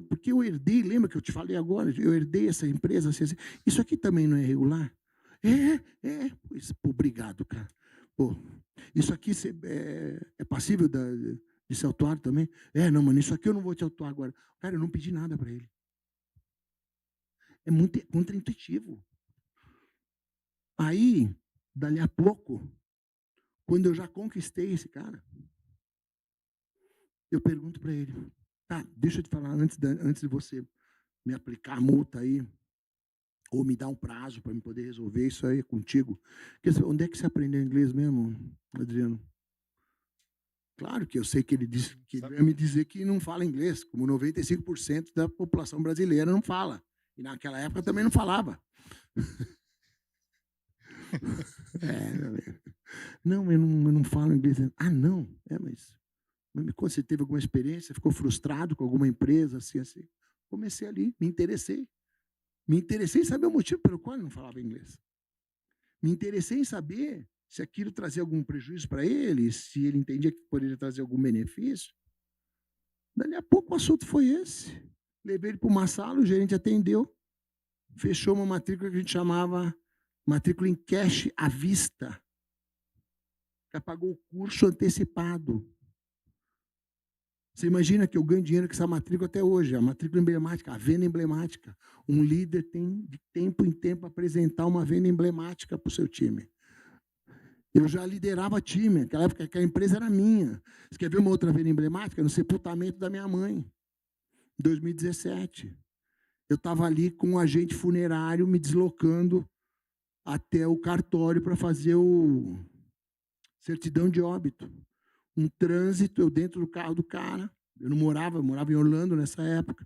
Porque eu herdei, lembra que eu te falei agora? Eu herdei essa empresa. Assim, isso aqui também não é irregular? Pois, obrigado, cara. Pô, isso aqui é passível de ser autuado também? É, não, mano, isso aqui eu não vou te autuar agora. Cara, eu não pedi nada para ele. É muito contraintuitivo. Aí, dali a pouco, quando eu já conquistei esse cara, eu pergunto para ele, tá, deixa eu te falar, antes de você me aplicar a multa aí, ou me dar um prazo para me poder resolver isso aí contigo. Onde é que você aprendeu inglês mesmo, Adriano? Claro que eu sei que ele disse que ele vai me dizer que não fala inglês, como 95% da população brasileira não fala. E naquela época também não falava. Não, eu não falo inglês. Ah, não? Mas quando você teve alguma experiência, ficou frustrado com alguma empresa, assim, assim. Comecei ali, me interessei. Me interessei em saber o motivo pelo qual ele não falava inglês. Me interessei em saber se aquilo trazia algum prejuízo para ele, se ele entendia que poderia trazer algum benefício. Dali a pouco o assunto foi esse. Levei ele para uma sala, o gerente atendeu, fechou uma matrícula que a gente chamava matrícula em cash à vista. Já pagou o curso antecipado. Você imagina que eu ganho dinheiro com essa matrícula até hoje, a matrícula emblemática, a venda emblemática. Um líder tem, de tempo em tempo, apresentar uma venda emblemática para o seu time. Eu já liderava time, naquela época que a empresa era minha. Você quer ver uma outra venda emblemática? No sepultamento da minha mãe, em 2017. Eu estava ali com um agente funerário me deslocando até o cartório para fazer o certidão de óbito. Um trânsito, eu dentro do carro do cara, eu morava em Orlando nessa época,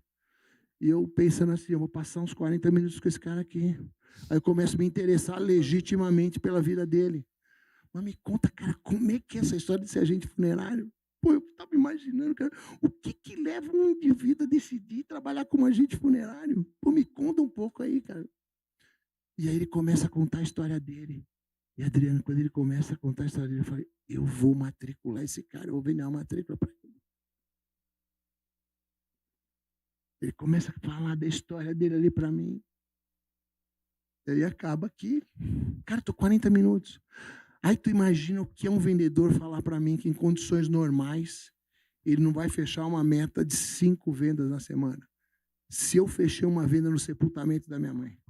e eu pensando assim, eu vou passar uns 40 minutos com esse cara aqui. Aí eu começo a me interessar legitimamente pela vida dele. Mas me conta, cara, como é que é essa história de ser agente funerário? Pô, eu estava imaginando, cara, o que leva um indivíduo a decidir trabalhar como agente funerário? Pô, me conta um pouco aí, cara. E aí ele começa a contar a história dele. E Adriano, quando ele começa a contar a história dele, eu falei, eu vou matricular esse cara, eu vou vender uma matrícula para ele. Ele começa a falar da história dele ali para mim. E aí acaba que, cara, tô 40 minutos. Aí tu imagina o que é um vendedor falar para mim que em condições normais ele não vai fechar uma meta de 5 vendas na semana. Se eu fechei uma venda no sepultamento da minha mãe.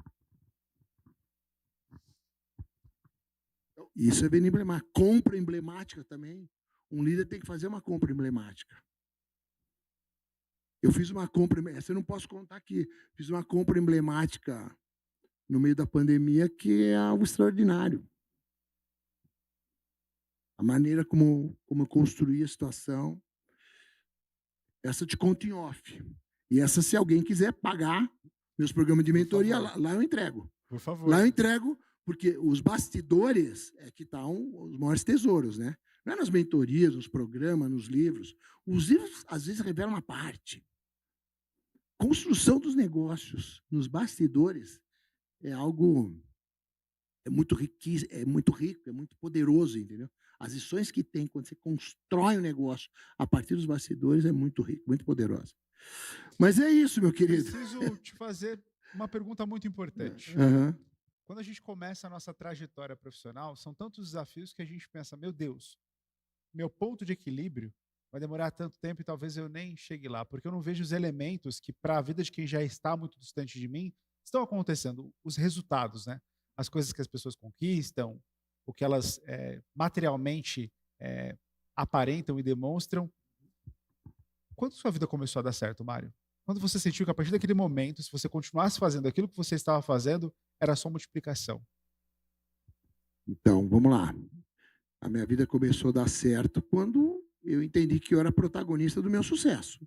Isso é venda emblemática. Compra emblemática também. Um líder tem que fazer uma compra emblemática. Eu fiz uma compra, essa eu não posso contar aqui. Fiz uma compra emblemática no meio da pandemia que é algo extraordinário. A maneira como eu construí a situação. Essa eu te conto em off. E essa, se alguém quiser pagar meus programas de mentoria, lá eu entrego. Por favor. Lá eu entrego, porque os bastidores é que estão os maiores tesouros, né? Não é nas mentorias, nos programas, nos livros. Os livros, às vezes, revelam uma parte. Construção dos negócios nos bastidores é algo é muito rico, é muito poderoso, entendeu? As lições que tem quando você constrói um negócio a partir dos bastidores é muito rico, muito poderoso. Mas é isso, meu querido. Preciso te fazer uma pergunta muito importante. Uhum. Quando a gente começa a nossa trajetória profissional, são tantos desafios que a gente pensa, meu Deus, meu ponto de equilíbrio vai demorar tanto tempo e talvez eu nem chegue lá, porque eu não vejo os elementos que, para a vida de quem já está muito distante de mim, estão acontecendo, os resultados, né? As coisas que as pessoas conquistam, o que elas materialmente aparentam e demonstram. Quando sua vida começou a dar certo, Mário? Quando você sentiu que a partir daquele momento, se você continuasse fazendo aquilo que você estava fazendo, era só multiplicação? Então, vamos lá. A minha vida começou a dar certo quando eu entendi que eu era protagonista do meu sucesso.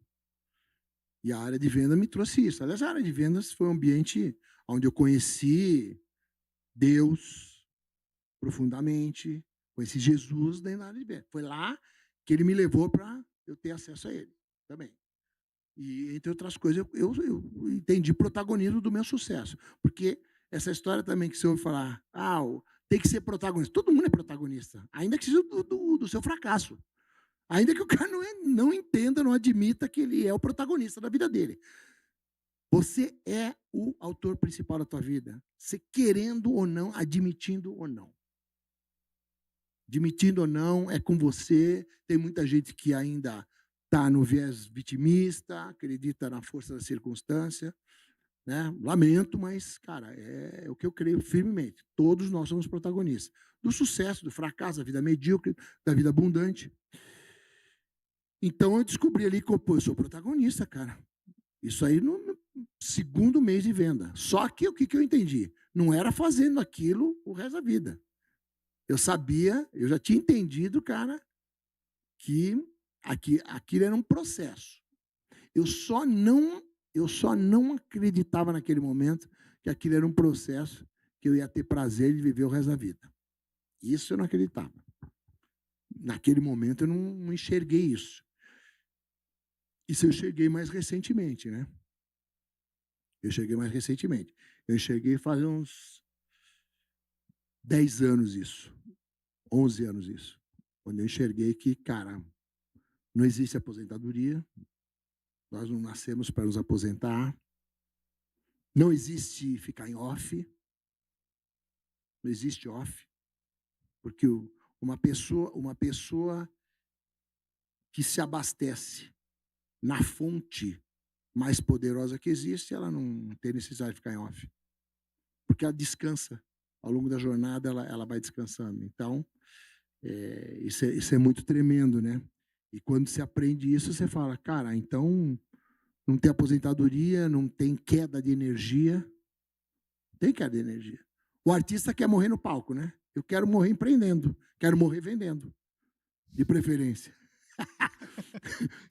E a área de venda me trouxe isso. Aliás, a área de vendas foi um ambiente onde eu conheci Deus profundamente, conheci Jesus dentro da área de venda. Foi lá que ele me levou para eu ter acesso a ele também. E, entre outras coisas, eu entendi protagonismo do meu sucesso. Porque essa história também que você ouve falar, tem que ser protagonista. Todo mundo é protagonista, ainda que seja do seu fracasso. Ainda que o cara não entenda, não admita que ele é o protagonista da vida dele. Você é o autor principal da tua vida. Você querendo ou não, admitindo ou não. Demitindo ou não, é com você. Tem muita gente que ainda está no viés vitimista, acredita na força da circunstância, né? Lamento, mas, cara, é o que eu creio firmemente. Todos nós somos protagonistas do sucesso, do fracasso, da vida medíocre, da vida abundante. Então, eu descobri ali que eu sou protagonista, cara. Isso aí no segundo mês de venda. Só que o que eu entendi? Não era fazendo aquilo o resto da vida. Eu sabia, eu já tinha entendido, cara, que aquilo era um processo. Eu só não acreditava naquele momento que aquilo era um processo que eu ia ter prazer de viver o resto da vida. Isso eu não acreditava. Naquele momento eu não enxerguei isso. Isso eu enxerguei mais recentemente, né? Eu enxerguei faz uns 10 anos isso, 11 anos isso. Quando eu enxerguei que, cara, não existe aposentadoria, nós não nascemos para nos aposentar, não existe ficar em off, não existe off, porque uma pessoa que se abastece na fonte mais poderosa que existe, ela não tem necessidade de ficar em off, porque ela descansa. Ao longo da jornada, ela vai descansando. Então, isso é muito tremendo, né? E quando você aprende isso, você fala, cara, então não tem aposentadoria, não tem queda de energia. Tem queda de energia. O artista quer morrer no palco, né? Eu quero morrer empreendendo, quero morrer vendendo, de preferência.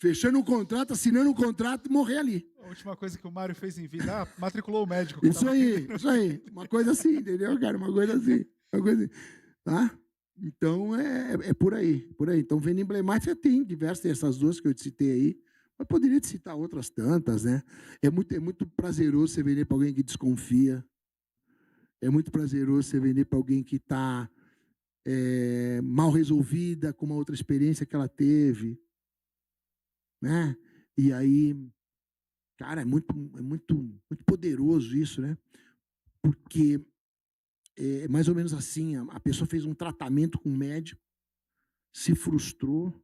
Fechando um contrato, assinando um contrato e morrer ali. A última coisa que o Mário fez em vida, matriculou o médico. Isso aí. Uma coisa assim, entendeu, cara? Uma coisa assim. Tá? Então, é por aí. Então, venda emblemática tem diversas, essas duas que eu te citei aí, mas poderia te citar outras tantas, né? É muito prazeroso você vender para alguém que desconfia. É muito prazeroso você vender para alguém que está mal resolvida com uma outra experiência que ela teve, né? E aí, cara, é muito poderoso isso, né? Porque é mais ou menos assim, a pessoa fez um tratamento com um médico, se frustrou,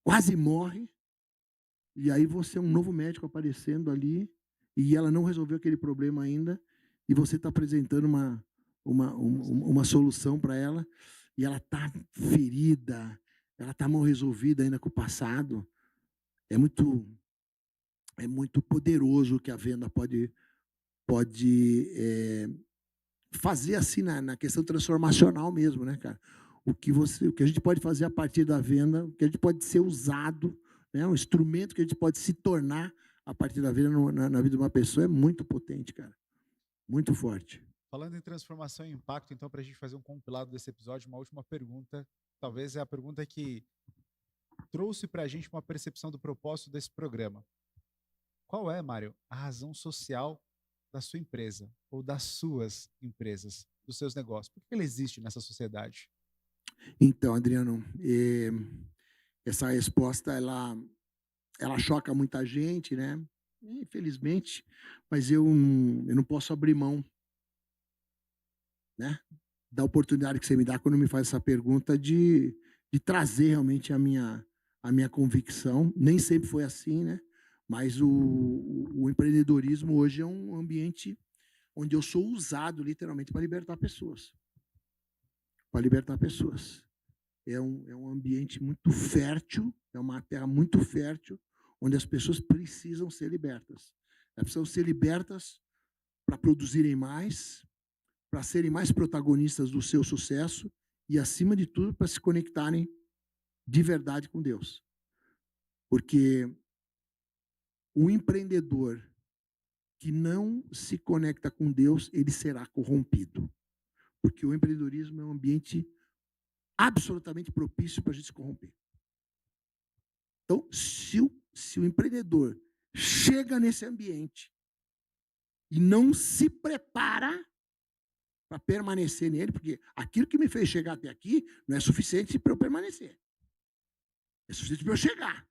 quase morre, e aí você é um novo médico aparecendo ali, e ela não resolveu aquele problema ainda, e você está apresentando uma solução para ela, e ela está ferida, ela está mal resolvida ainda com o passado. É muito poderoso o que a venda pode fazer assim na questão transformacional mesmo, né, cara? O que a gente pode fazer a partir da venda, o que a gente pode ser usado, né, um instrumento que a gente pode se tornar a partir da venda na vida de uma pessoa é muito potente, cara. Muito forte. Falando em transformação e impacto, então, para a gente fazer um compilado desse episódio, uma última pergunta, talvez é a pergunta que trouxe para a gente uma percepção do propósito desse programa. Qual é, Mário, a razão social da sua empresa ou das suas empresas, dos seus negócios? Por que ele existe nessa sociedade? Então, Adriano, essa resposta ela choca muita gente, né? Infelizmente, mas eu não posso abrir mão, né, da oportunidade que você me dá quando me faz essa pergunta de trazer realmente a minha convicção. Nem sempre foi assim, né? Mas o empreendedorismo hoje é um ambiente onde eu sou usado literalmente para libertar pessoas. É um ambiente muito fértil, é uma terra muito fértil, onde as pessoas precisam ser libertas. Elas precisam ser libertas para produzirem mais, para serem mais protagonistas do seu sucesso e, acima de tudo, para se conectarem de verdade com Deus. Porque o empreendedor que não se conecta com Deus, ele será corrompido. Porque o empreendedorismo é um ambiente absolutamente propício para a gente se corromper. Então, se o empreendedor chega nesse ambiente e não se prepara para permanecer nele, porque aquilo que me fez chegar até aqui não é suficiente para eu permanecer. É suficiente para eu chegar.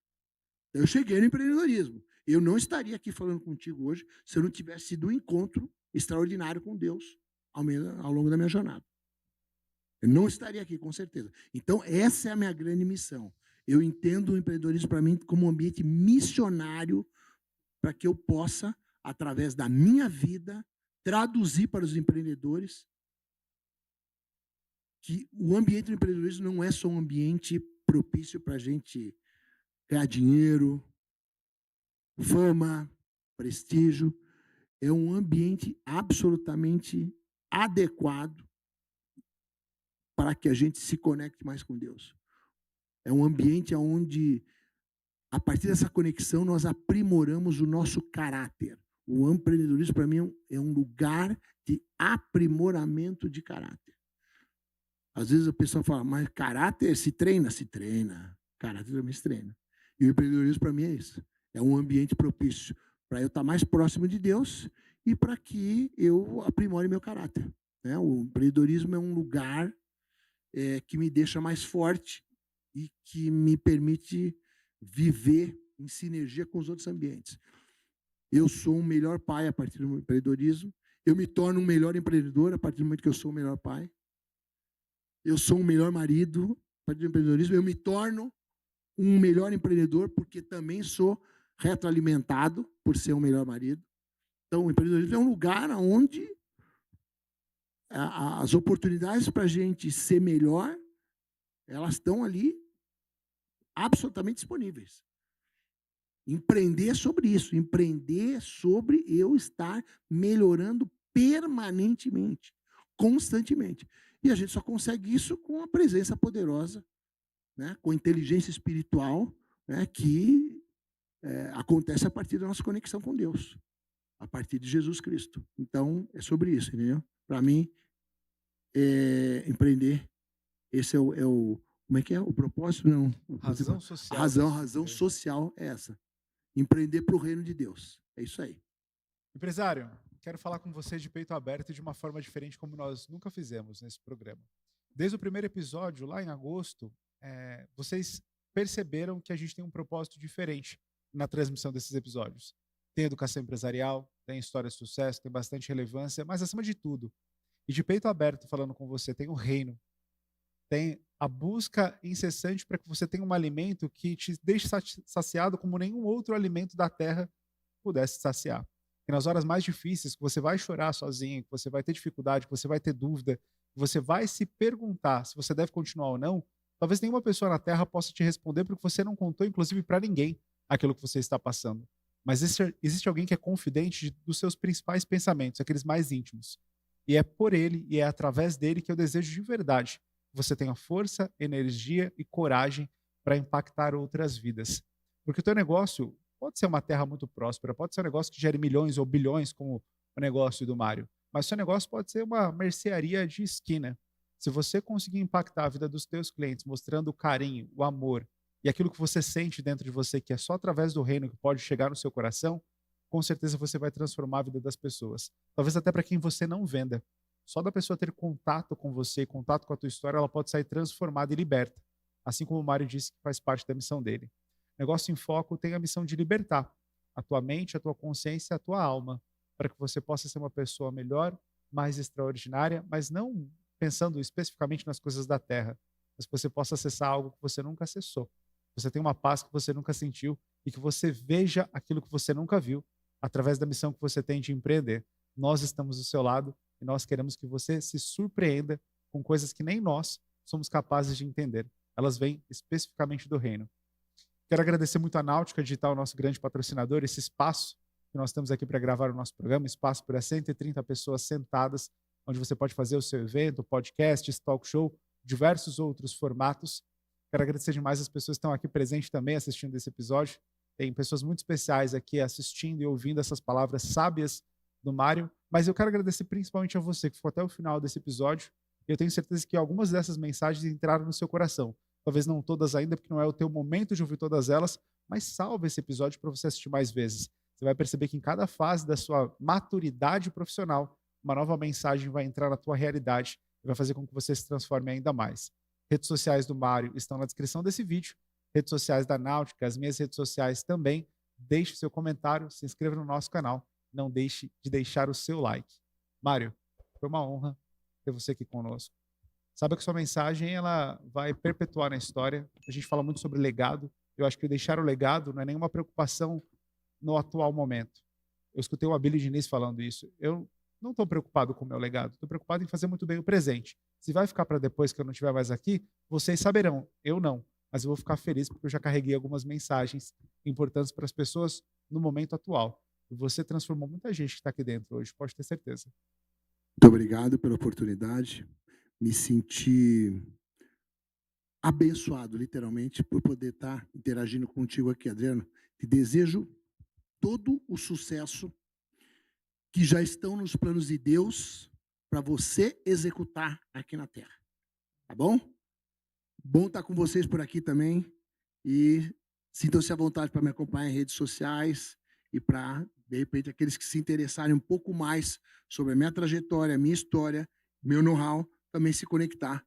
Eu cheguei no empreendedorismo. Eu não estaria aqui falando contigo hoje se eu não tivesse sido um encontro extraordinário com Deus ao longo da minha jornada. Eu não estaria aqui, com certeza. Então, essa é a minha grande missão. Eu entendo o empreendedorismo para mim como um ambiente missionário para que eu possa, através da minha vida, traduzir para os empreendedores que o ambiente do empreendedorismo não é só um ambiente propício para a gente ganhar dinheiro, fama, prestígio. É um ambiente absolutamente adequado para que a gente se conecte mais com Deus. É um ambiente onde, a partir dessa conexão, nós aprimoramos o nosso caráter. O empreendedorismo, para mim, é um lugar de aprimoramento de caráter. Às vezes a pessoa fala, mas caráter se treina? Se treina. Caráter também se treina. E o empreendedorismo, para mim, é isso. É um ambiente propício para eu estar mais próximo de Deus e para que eu aprimore meu caráter. Né? O empreendedorismo é um lugar que me deixa mais forte e que me permite viver em sinergia com os outros ambientes. Eu sou um melhor pai a partir do empreendedorismo. Eu me torno um melhor empreendedor a partir do momento que eu sou um melhor pai. Eu sou um melhor marido a partir do empreendedorismo. Eu me torno um melhor empreendedor porque também sou retroalimentado por ser um melhor marido. Então, o empreendedorismo é um lugar onde as oportunidades para a gente ser melhor, elas estão ali absolutamente disponíveis. Empreender sobre isso, empreender sobre eu estar melhorando permanentemente, constantemente. E a gente só consegue isso com a presença poderosa, né, com a inteligência espiritual, né, que acontece a partir da nossa conexão com Deus, a partir de Jesus Cristo. Então, é sobre isso, entendeu? Para mim, empreender, esse é o como é que é? O propósito? Não. Razão social. A razão social é essa. Empreender para o reino de Deus. É isso aí. Empresário, quero falar com você de peito aberto e de uma forma diferente como nós nunca fizemos nesse programa. Desde o primeiro episódio, lá em agosto, vocês perceberam que a gente tem um propósito diferente na transmissão desses episódios. Tem educação empresarial, tem história de sucesso, tem bastante relevância, mas acima de tudo, e de peito aberto falando com você, tem o reino. Tem a busca incessante para que você tenha um alimento que te deixe saciado como nenhum outro alimento da terra pudesse saciar. E nas horas mais difíceis, que você vai chorar sozinho, que você vai ter dificuldade, que você vai ter dúvida, que você vai se perguntar se você deve continuar ou não, talvez nenhuma pessoa na terra possa te responder porque você não contou, inclusive, para ninguém aquilo que você está passando. Mas existe alguém que é confidente dos seus principais pensamentos, aqueles mais íntimos. E é por ele e é através dele que eu desejo de verdade você tenha força, energia e coragem para impactar outras vidas. Porque o teu negócio pode ser uma terra muito próspera, pode ser um negócio que gere milhões ou bilhões, como o negócio do Mário, mas o seu negócio pode ser uma mercearia de esquina. Se você conseguir impactar a vida dos teus clientes, mostrando o carinho, o amor e aquilo que você sente dentro de você, que é só através do reino que pode chegar no seu coração, com certeza você vai transformar a vida das pessoas. Talvez até para quem você não venda. Só da pessoa ter contato com você, contato com a tua história, ela pode sair transformada e liberta. Assim como o Mário disse que faz parte da missão dele. Negócio em Foco tem a missão de libertar a tua mente, a tua consciência, a tua alma, para que você possa ser uma pessoa melhor, mais extraordinária, mas não pensando especificamente nas coisas da terra, mas que você possa acessar algo que você nunca acessou. Você tem uma paz que você nunca sentiu e que você veja aquilo que você nunca viu através da missão que você tem de empreender. Nós estamos do seu lado e nós queremos que você se surpreenda com coisas que nem nós somos capazes de entender. Elas vêm especificamente do reino. Quero agradecer muito a Náutica Digital, nosso grande patrocinador, esse espaço que nós temos aqui para gravar o nosso programa, espaço para 130 pessoas sentadas, onde você pode fazer o seu evento, podcast, talk show, diversos outros formatos. Quero agradecer demais as pessoas que estão aqui presentes também assistindo esse episódio. Tem pessoas muito especiais aqui assistindo e ouvindo essas palavras sábias do Mário, mas eu quero agradecer principalmente a você que ficou até o final desse episódio. Eu tenho certeza que algumas dessas mensagens entraram no seu coração. Talvez não todas ainda, porque não é o teu momento de ouvir todas elas, mas salve esse episódio para você assistir mais vezes. Você vai perceber que em cada fase da sua maturidade profissional, uma nova mensagem vai entrar na tua realidade e vai fazer com que você se transforme ainda mais. Redes sociais do Mário estão na descrição desse vídeo, redes sociais da Náutica, as minhas redes sociais também. Deixe seu comentário, se inscreva no nosso canal, não deixe de deixar o seu like. Mário, foi uma honra ter você aqui conosco. Saiba que sua mensagem ela vai perpetuar na história. A gente fala muito sobre legado. Eu acho que deixar o legado não é nenhuma preocupação no atual momento. Eu escutei o Abílio Diniz falando isso. Eu não estou preocupado com o meu legado, estou preocupado em fazer muito bem o presente. Se vai ficar para depois que eu não estiver mais aqui, vocês saberão, eu não. Mas eu vou ficar feliz porque eu já carreguei algumas mensagens importantes para as pessoas no momento atual. E você transformou muita gente que está aqui dentro hoje, pode ter certeza. Muito obrigado pela oportunidade. Me senti abençoado, literalmente, por poder estar interagindo contigo aqui, Adriano. Te desejo todo o sucesso que já estão nos planos de Deus para você executar aqui na Terra. Tá bom? Bom estar com vocês por aqui também. E sintam-se à vontade para me acompanhar em redes sociais e para, de repente, aqueles que se interessarem um pouco mais sobre a minha trajetória, a minha história, meu know-how, também se conectar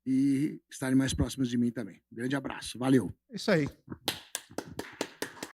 e estarem mais próximos de mim também. Grande abraço. Valeu. É isso aí.